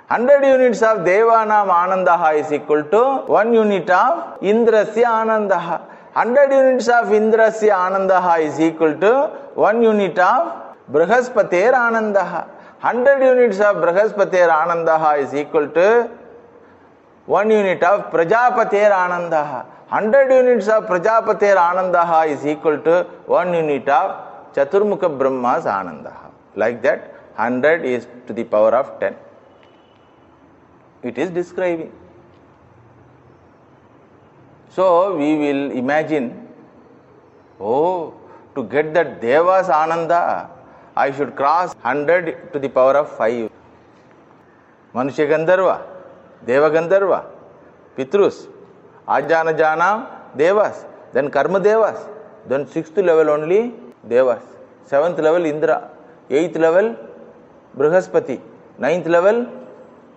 100 units of Devanam Anandaha is equal to 1 unit of Indrasya Anandaha. 100 units of Indrasya Anandaha is equal to 1 unit of Brahaspater Anandaha. 100 units of Brahaspater Anandaha is equal to 1 unit of Prajapater Anandaha. 100 units of Prajapater Anandaha is equal to 1 unit of Chaturmukha Brahma's Anandaha. Like that, 100 is to the power of 10. It is describing. So we will imagine, oh, to get that Deva's Ananda, I should cross 100 to the power of 5. Manushya Gandharva, Deva Gandharva, Pitrus, Ajana Janam, Devas, then Karma Devas, then 6th level only Devas, 7th level Indra, 8th level Brihaspati, 9th level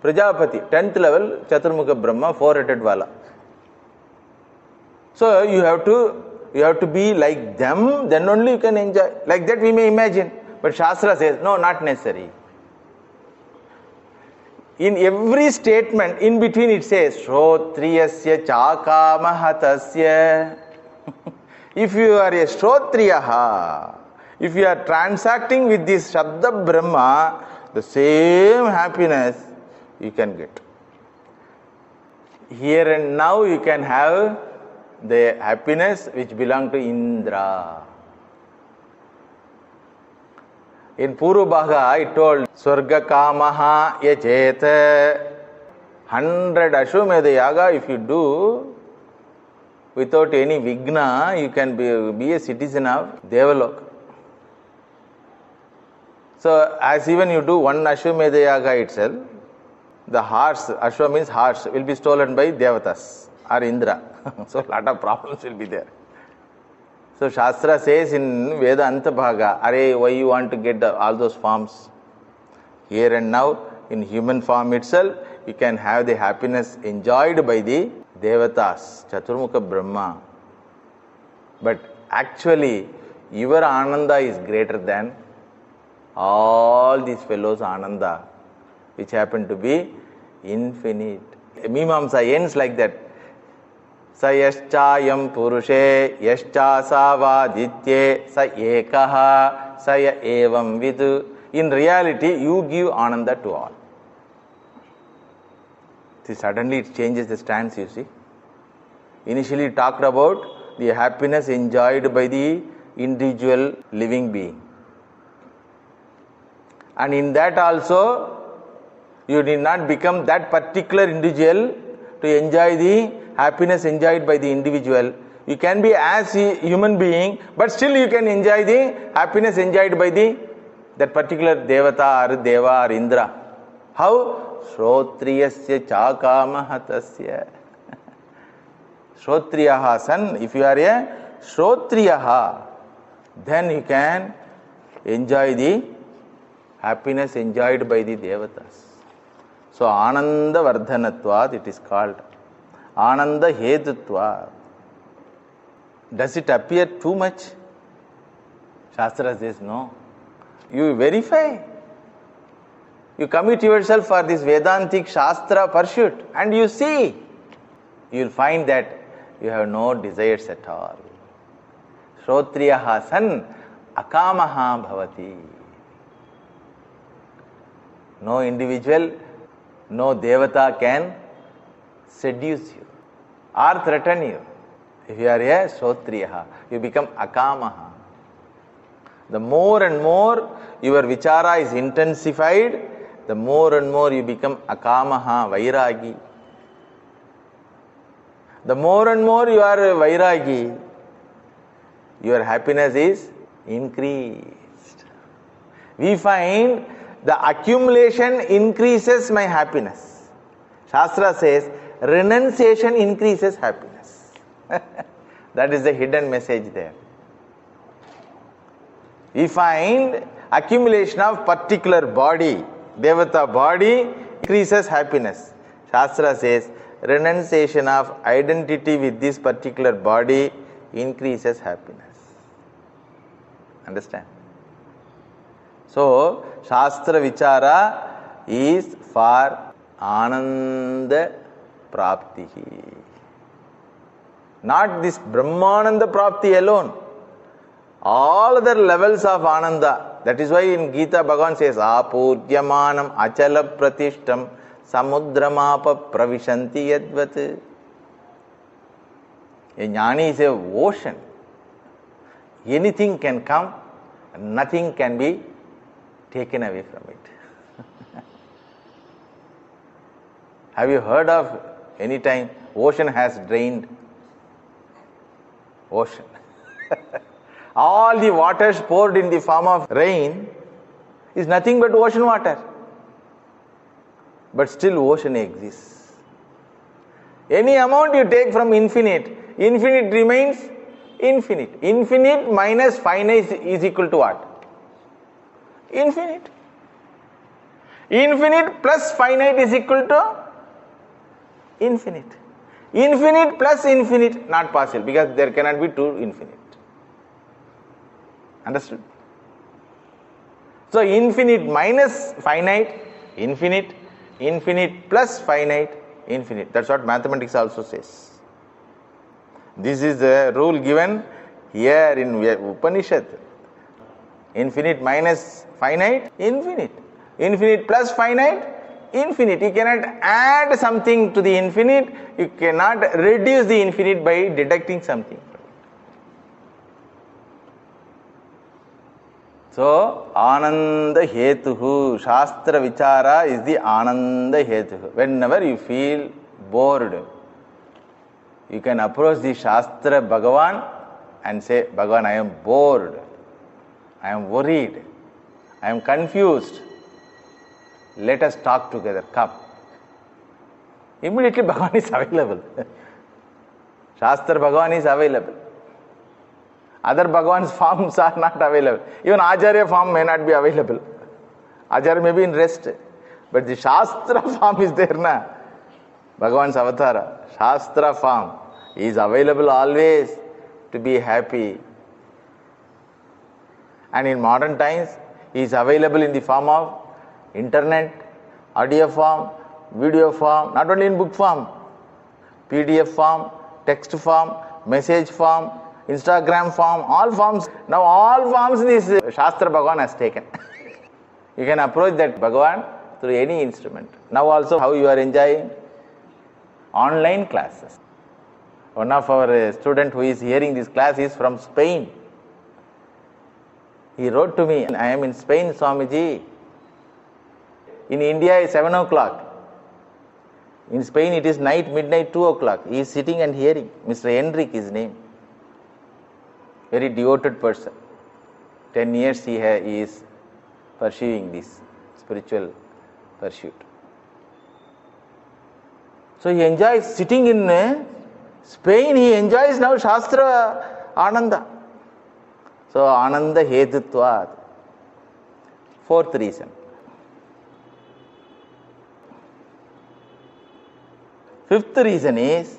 Prajapati, 10th level Chaturmukha Brahma, 4-headed Vala. So you have to be like them, then only you can enjoy. Like that we may imagine. But Shastra says, no, not necessary. In every statement, in between it says, Shrotriyasya Chakamahatasya. If you are a Shrotriyaha, if you are transacting with this Shabda Brahma, the same happiness you can get. Here and now you can have the happiness which belongs to Indra. In Puru Bhaga, it told, Swarga Kamaha Yacheta. 100 Ashwamedha Yaga, if you do, without any Vigna, you can be a citizen of Devaloka. So, as even you do one Ashwamedha Yaga itself, the horse, Ashwa means horse, will be stolen by Devatas or Indra. So, a lot of problems will be there. So, Shastra says in Vedanta Bhaga, Are, why you want to get all those forms? Here and now, in human form itself, you can have the happiness enjoyed by the Devatas, Chaturmukha Brahma. But actually, your Ananda is greater than all these fellows' Ananda, which happen to be infinite. Mimamsa ends like that. Sa yaschayam purushe yascha savaditye sa ekaha sa ya evam vidu. In reality, you give Ananda to all. See, suddenly it changes the stance, you see. Initially talked about the happiness enjoyed by the individual living being. And in that also, you need not become that particular individual to enjoy the happiness enjoyed by the individual. You can be as a human being, but still you can enjoy the happiness enjoyed by that particular Devata or Deva or Indra. How? Shrotriyasya chakamahatasya. Shrotriyaha son, if you are a Shrotriyaha, then you can enjoy the happiness enjoyed by the Devatas. So, Ananda Vardhanatvat it is called. Ananda Hetutvat. Does it appear too much? Shastra says no. You verify. You commit yourself for this Vedantic Shastra pursuit and you see. You will find that you have no desires at all. Shrotriyaha san akamaha bhavati. No individual, no Devata can seduce you or threaten you. If you are a Shrotriyaha, you become akamaha. The more and more your vichara is intensified, the more and more you become akamaha, vairagi. The more and more you are vairagi, your happiness is increased. We find the accumulation increases my happiness. Shastra says renunciation increases happiness. That is the hidden message there. We find accumulation of particular body, Devata body, increases happiness. Shastra says renunciation of identity with this particular body increases happiness. Understand? So, Shastra Vichara is for Ananda Prapti. Not this Brahmananda Prapti alone. All other levels of Ananda. That is why in Gita Bhagavan says, Apuryamanam achala pratishtam samudramapa pravishanti yadvat. A jnani is a ocean. Anything can come, nothing can be taken away from it. Have you heard of any time ocean has drained? Ocean. All the waters poured in the form of rain is nothing but ocean water. But still ocean exists. Any amount you take from infinite, infinite remains infinite. Infinite minus finite is equal to what? Infinite. Infinite plus finite is equal to infinite. Infinite plus infinite, not possible, because there cannot be two infinite. Understood? So, infinite minus finite, infinite, infinite plus finite, infinite. That's what mathematics also says. This is the rule given here in Upanishad. Infinite minus finite, infinite. Infinite plus finite, infinite. You cannot add something to the infinite. You cannot reduce the infinite by deducting something. So, Ananda Hetuhu, Shastra Vichara is the Ananda Hetuhu. Whenever you feel bored, you can approach the Shastra Bhagavan and say, Bhagavan, I am bored, I am worried, I am confused. Let us talk together, come. Immediately Bhagavan is available. Shastra Bhagavan is available. Other Bhagavan's forms are not available. Even Acharya form may not be available. Acharya may be in rest. But the Shastra form is there, na? Bhagavan's avatara. Shastra form is available always to be happy. And in modern times, he is available in the form of internet, audio form, video form, not only in book form, PDF form, text form, message form, Instagram form, all forms. Now all forms this Shastra Bhagavan has taken. You can approach that Bhagavan through any instrument. Now also how you are enjoying online classes. One of our student who is hearing this class is from Spain. He wrote to me, I am in Spain, Swamiji. In India it's 7 o'clock. In Spain it is night, midnight, 2 o'clock. He is sitting and hearing. Mr. Henrik his name. Very devoted person. 10 years he is pursuing this spiritual pursuit. So he enjoys sitting in Spain, he enjoys now Shastra Ananda. So Ananda Hetutvad. Fourth reason. Fifth reason is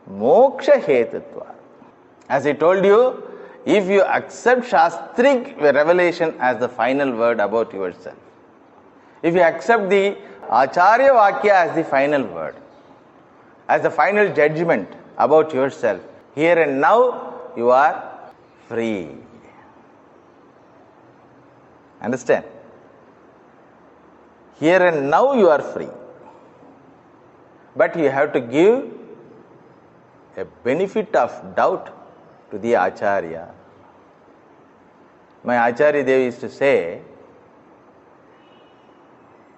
Moksha Hetutvad. As I told you, if you accept Shastric revelation as the final word about yourself, if you accept the Acharya Vakya as the final word, as the final judgment about yourself, here and now you are free. Understand? Here and now you are free. But you have to give a benefit of doubt to the Acharya. My Acharya Dev used to say,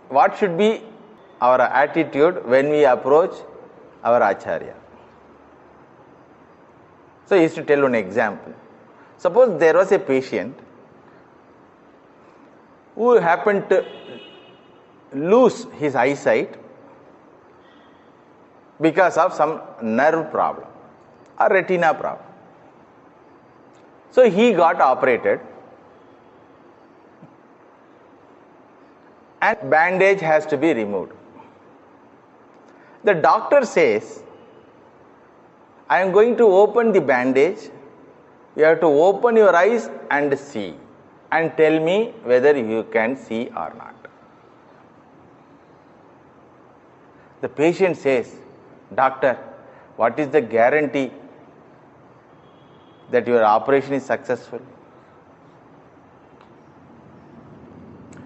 what should be our attitude when we approach our Acharya? So he used to tell one example. Suppose there was a patient who happened to lose his eyesight because of some nerve problem or retina problem. So he got operated and bandage has to be removed. The doctor says, I am going to open the bandage. You have to open your eyes and see and tell me whether you can see or not. The patient says, Doctor, what is the guarantee that your operation is successful?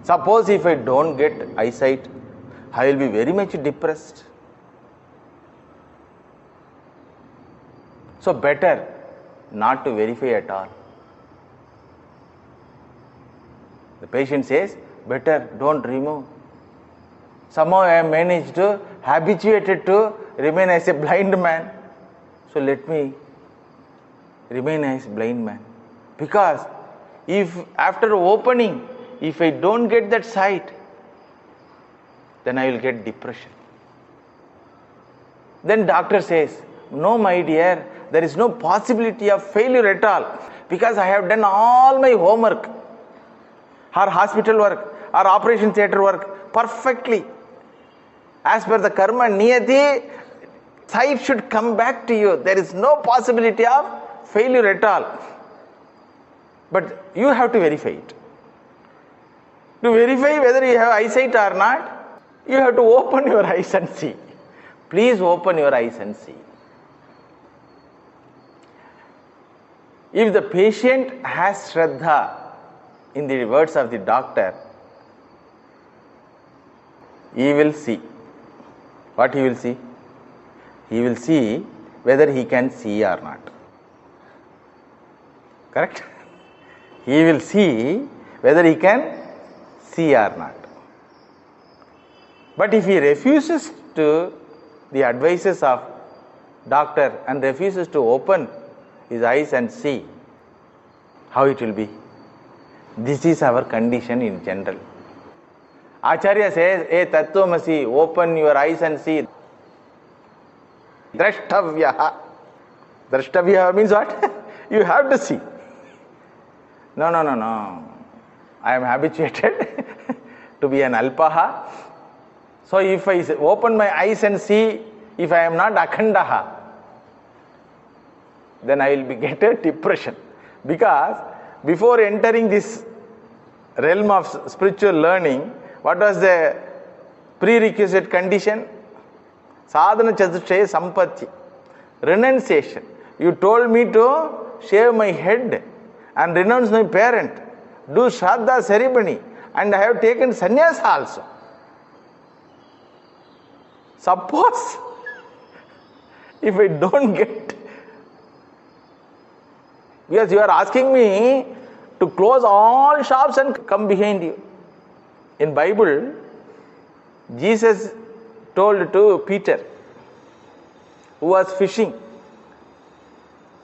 Suppose if I don't get eyesight, I will be very much depressed. So better not to verify at all. The patient says, better don't remove. Somehow I am managed to, habituated to remain as a blind man. So let me remain as blind man. Because if after opening, if I don't get that sight, then I will get depression. Then doctor says, no my dear, there is no possibility of failure at all. Because I have done all my homework, or hospital work, or operation theatre work perfectly. As per the karma niyati, sight should come back to you. There is no possibility of failure at all. But you have to verify it. To verify whether you have eyesight or not, you have to open your eyes and see. Please open your eyes and see. If the patient has Shraddha, in the words of the doctor, he will see. What he will see? He will see whether he can see or not. Correct? He will see whether he can see or not. But if he refuses to the advices of doctor and refuses to open his eyes and see, how it will be? This is our condition in general. Acharya says, "Hey Tattvamasi, open your eyes and see." Drashtavyaha. Drashtavyaha means what? You have to see. No. I am habituated to be an alpaha. So if I open my eyes and see, if I am not akhandaha, then I will get a depression. Because before entering this realm of spiritual learning, what was the prerequisite condition? Sadhana chaturshaya sampatti. Renunciation. You told me to shave my head and renounce my parent, do Shraddha ceremony, and I have taken sannyas also. Suppose if I don't get, because you are asking me to close all shops and come behind you. In Bible, Jesus told to Peter, who was fishing.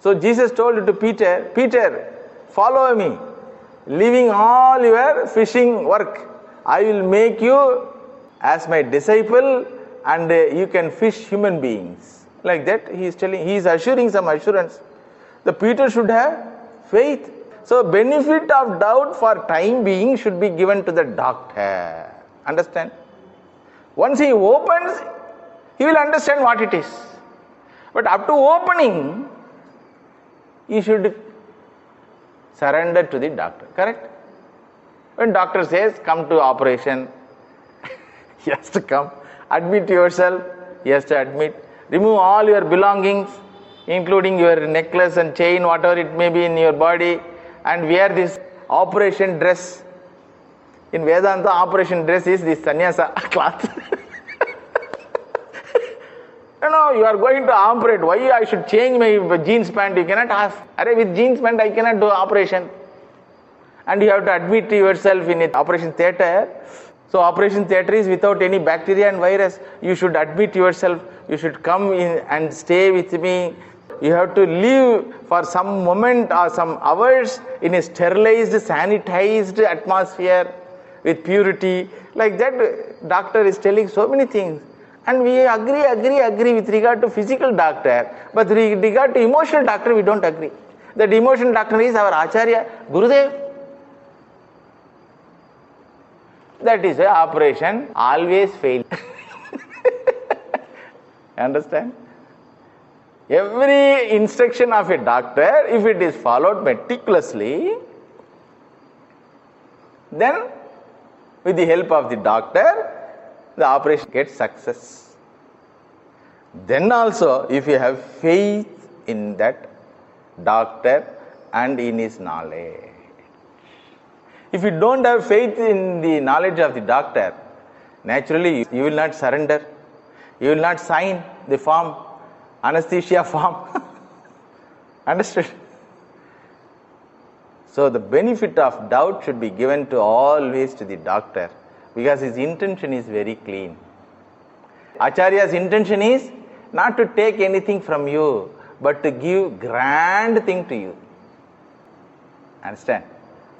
So Jesus told to Peter, "Peter, follow me, leaving all your fishing work. I will make you as my disciple and you can fish human beings." Like that he is assuring some assurance. The Peter should have faith. So benefit of doubt for time being should be given to the doctor. Understand? Once he opens, he will understand what it is. But up to opening, he should surrender to the doctor. Correct? When doctor says, "Come to operation," he has to come. Admit yourself, he has to admit. Remove all your belongings, including your necklace and chain, whatever it may be in your body, and wear this operation dress. In Vedanta, operation dress is this sannyasa cloth. No, you are going to operate. Why I should change my jeans pant? You cannot ask. With jeans pant I cannot do operation. And you have to admit yourself in an operation theatre. So operation theatre is without any bacteria and virus. You should admit yourself. You should come in and stay with me. You have to live for some moment or some hours in a sterilized, sanitized atmosphere with purity. Like that, doctor is telling so many things. And we agree with regard to physical doctor. But with regard to emotional doctor, we don't agree. That emotional doctor is our Acharya, Gurudev. That is why operation always fails. Understand? Every instruction of a doctor, if it is followed meticulously, then with the help of the doctor, the operation gets success. Then also, if you have faith in that doctor and in his knowledge. If you don't have faith in the knowledge of the doctor, naturally you will not surrender. You will not sign the form, anesthesia form. Understood? So the benefit of doubt should be given to always to the doctor, because his intention is very clean. Acharya's intention is not to take anything from you, but to give grand thing to you. Understand?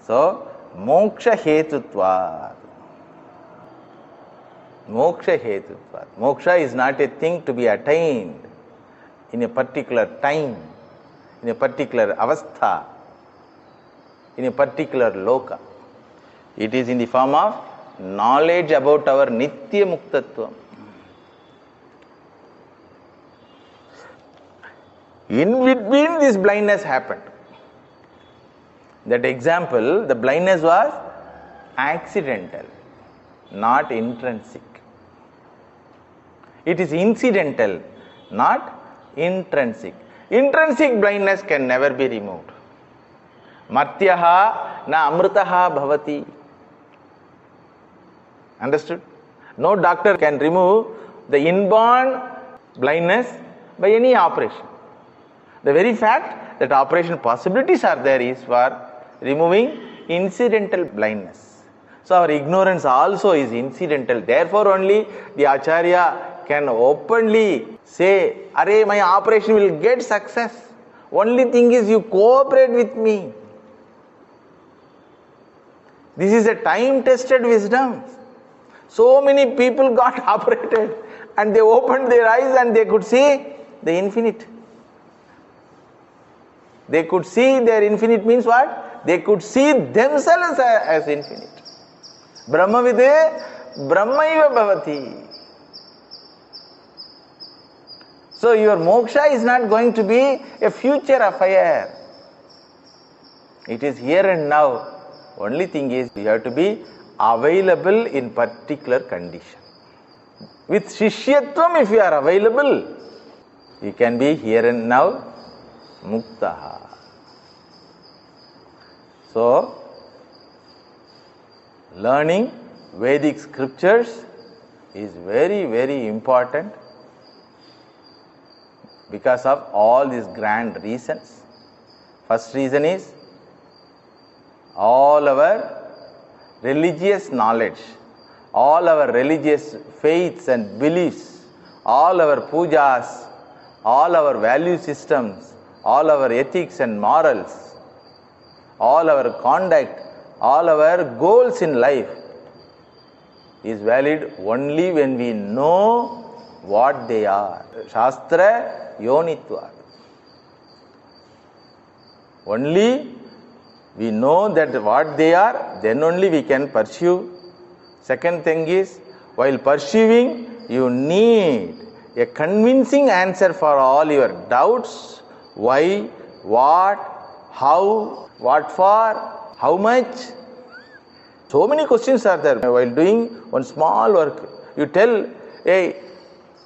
So, moksha hetutvat. Moksha hetutvat. Moksha is not a thing to be attained in a particular time, in a particular avastha, in a particular loka. It is in the form of knowledge about our nitya muktatvam. In between, this blindness happened. That example, the blindness was accidental, not intrinsic. It is incidental, not intrinsic. Intrinsic blindness can never be removed. Martyaha na amritaha bhavati. Understood? No doctor can remove the inborn blindness by any operation. The very fact that operation possibilities are there is for removing incidental blindness. So our ignorance also is incidental. Therefore only the Acharya can openly say, "Arey, my operation will get success. Only thing is you cooperate with me." This is a time-tested wisdom. So many people got operated and they opened their eyes and they could see the infinite. They could see their infinite means what? They could see themselves as infinite. Brahmavide Brahmaiva bhavati. So your moksha is not going to be a future affair. It is here and now. Only thing is you have to be available in particular condition. With Shishyatvam, if you are available, you can be here and now Muktaha. So, learning Vedic scriptures is very, very important because of all these grand reasons. First reason is all our religious knowledge, all our religious faiths and beliefs, all our pujas, all our value systems, all our ethics and morals, all our conduct, all our goals in life is valid only when we know what they are. Shastra yonitva. Only we know that what they are, then only we can pursue. Second thing is, while pursuing, you need a convincing answer for all your doubts. Why, what, how, what for, how much. So many questions are there. While doing one small work, you tell, hey,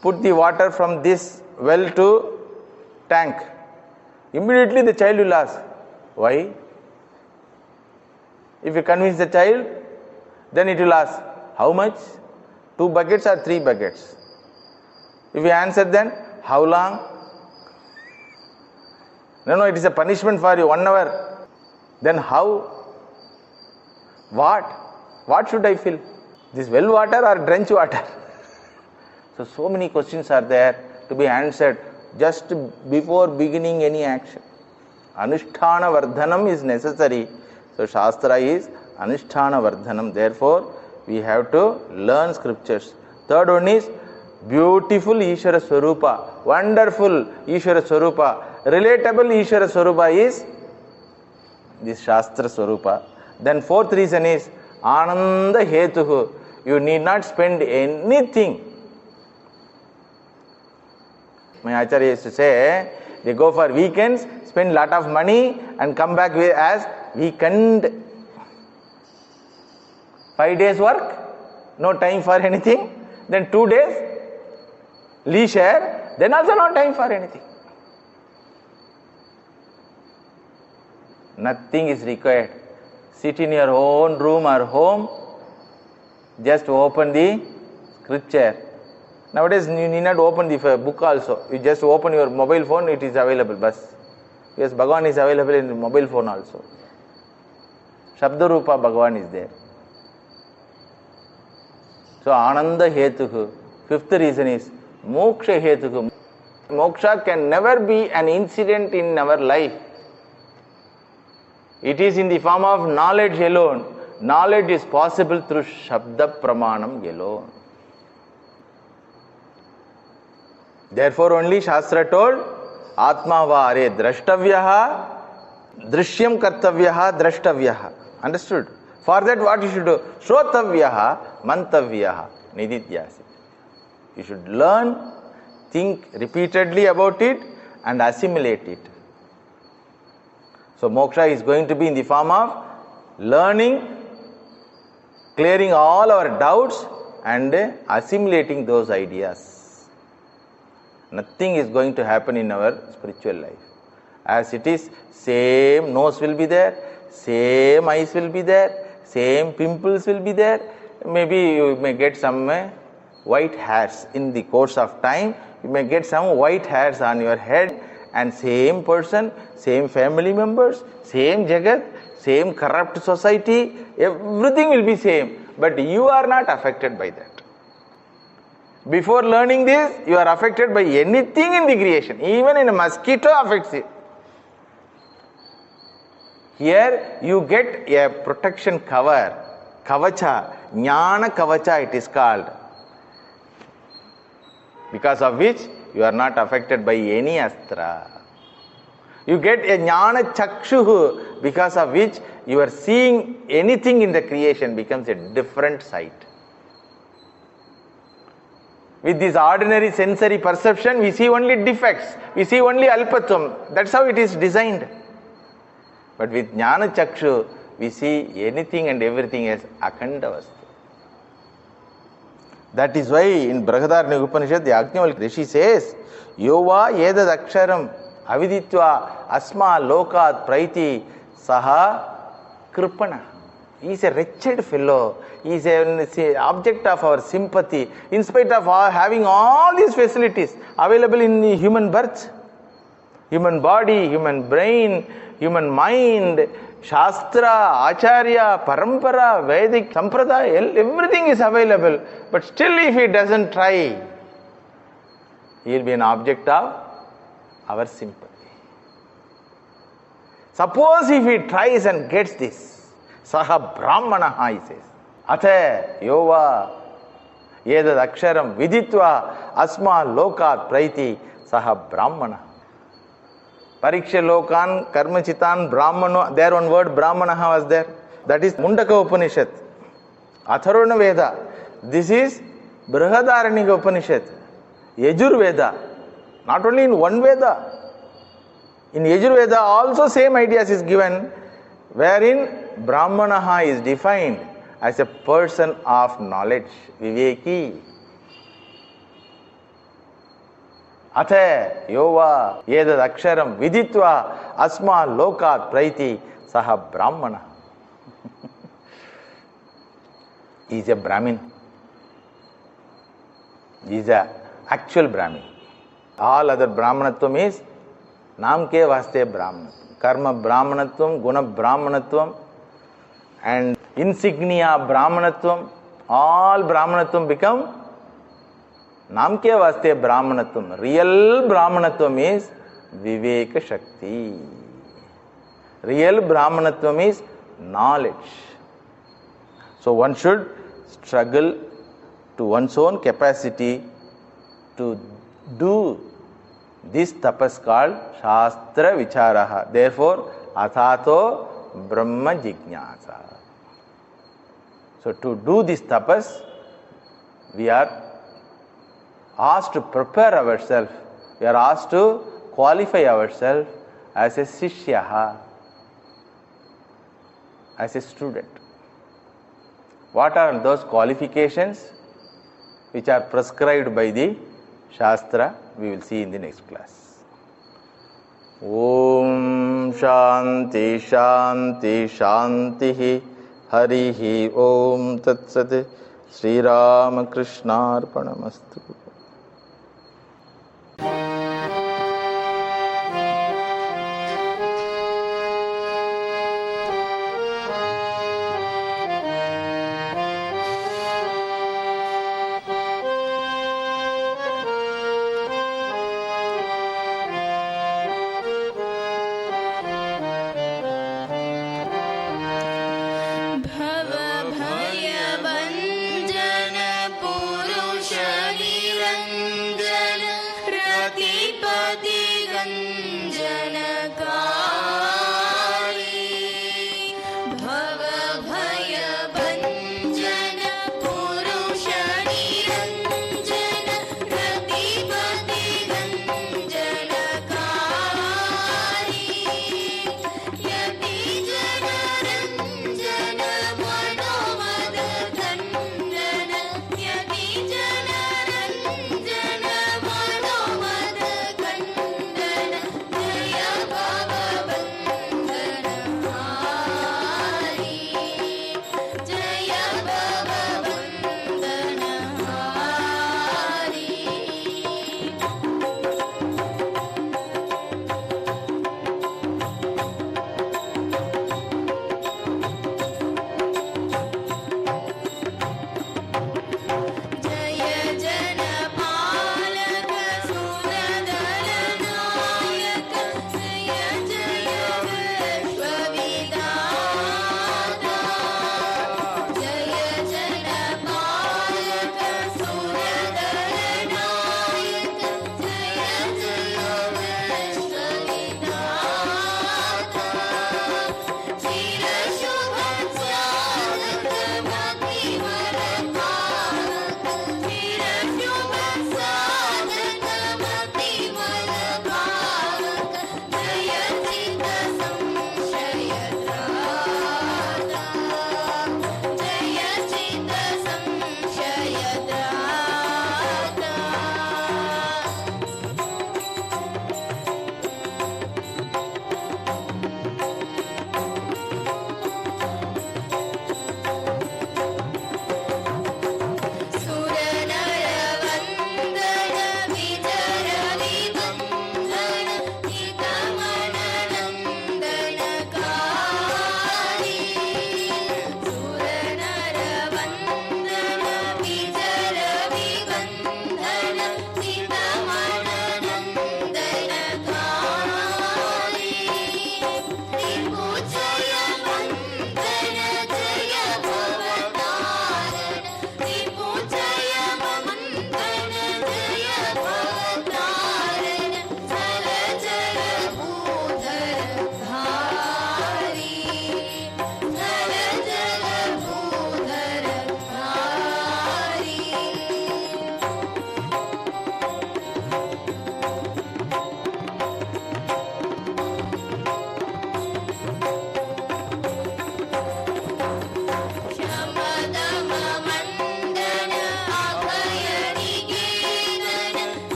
put the water from this well to tank. Immediately the child will ask, why? If you convince the child, then it will ask, how much? 2 buckets or 3 buckets? If you answer then, how long? No, it is a punishment for you, 1 hour. Then how? What? What should I fill? This well water or drench water? So many questions are there to be answered just before beginning any action. Anusthana vardhanam is necessary. So Shastra is Anusthana vardhanam. Therefore, we have to learn scriptures. Third one is beautiful Ishvara Swarupa, wonderful Ishvara Swarupa, relatable Ishvara Swarupa is this Shastra Swarupa. Then fourth reason is Ananda Hetuhu. You need not spend anything. My Acharya used to say, they go for weekends, spend lot of money and come back as weekend. 5 days work, no time for anything. Then 2 days leisure, then also no time for anything. Nothing is required. Sit in your own room or home, just open the scripture. Nowadays you need not open the book also. You just open your mobile phone, it is available. Bas. Yes, Bhagavan is available in the mobile phone also. Shabda Rupa Bhagavan is there. So Ananda Hetuhu. Fifth reason is Moksha Hetuhu. Moksha can never be an incident in our life. It is in the form of knowledge alone. Knowledge is possible through Shabda Pramanam alone. Therefore only Shastra told Atma Vare Drashtavyaha Drishyam Kartavyaha Drashtavyaha. Understood? For that what you should do? Shrotavyaha Mantavyaha Nididhyasi. You should learn, think repeatedly about it and assimilate it. So moksha is going to be in the form of learning, clearing all our doubts and assimilating those ideas. Nothing is going to happen in our spiritual life. As it is, same nose will be there, same eyes will be there, same pimples will be there. Maybe you may get some white hairs in the course of time. You may get some white hairs on your head, and same person, same family members, same Jagat, same corrupt society, everything will be same, but you are not affected by that. Before learning this, you are affected by anything in the creation, even in a mosquito affects you. Here you get a protection cover, kavacha, jnana kavacha it is called, because of which you are not affected by any astra. You get a jnana chakshuhu, because of which you are seeing anything in the creation becomes a different sight. With this ordinary sensory perception, we see only defects, we see only alpatvam. That's how it is designed. But with jnana chakshu, we see anything and everything as akhanda vastu. That is why in Brihadaranyaka Upanishad, the Yajnavalkya Rishi says, Yova edad aksharam aviditva asma lokat praiti saha kripana. He is a wretched fellow. He is an object of our sympathy. In spite of having all these facilities available in the human birth, human body, human brain, human mind, Shastra, Acharya, Parampara, Vedic, Sampradaya, everything is available. But still if he doesn't try, he will be an object of our sympathy. Suppose if he tries and gets this, Saha Brahmanaha, he says, Athe Yova Edad Aksharam Viditva Asma Lokat Praiti Saha Brahmana. Pariksha Lokan Karmachitan Brahmano, there one word Brahmanaha was there. That is Mundaka Upanishad, Atharvana Veda. This is Brihadaranyaka Upanishad, Yajur Veda. Not only in one Veda. In Yajur Veda also same ideas is given, wherein Brahmanaha is defined as a person of knowledge, Viveki. Athe Yova Edad Aksharam Viditva Asma Lokat Praiti Saha Brahmana. He is a Brahmin. He is a actual Brahmin. All other Brahmanatvam is Namke Vaste Brahmanatvam. Karma Brahmanatvam, Guna Brahmanatvam, and insignia Brahmanatvam. All Brahmanatvam become Namke Vaste Brahmanatvam. Real Brahmanatvam is Viveka Shakti. Real Brahmanatvam is knowledge. So one should struggle to one's own capacity to do this tapas called Shastra Vicharaha. Therefore, Athato Brahma Jignasa. So to do this tapas, we are asked to prepare ourselves. We are asked to qualify ourselves as a Sishyaha, as a student. What are those qualifications which are prescribed by the Shastra? We will see in the next class. Om Shanti Shanti Shanti Harihi Om Tat Sat. Sri Rama Krishna Arpanamastu. Pati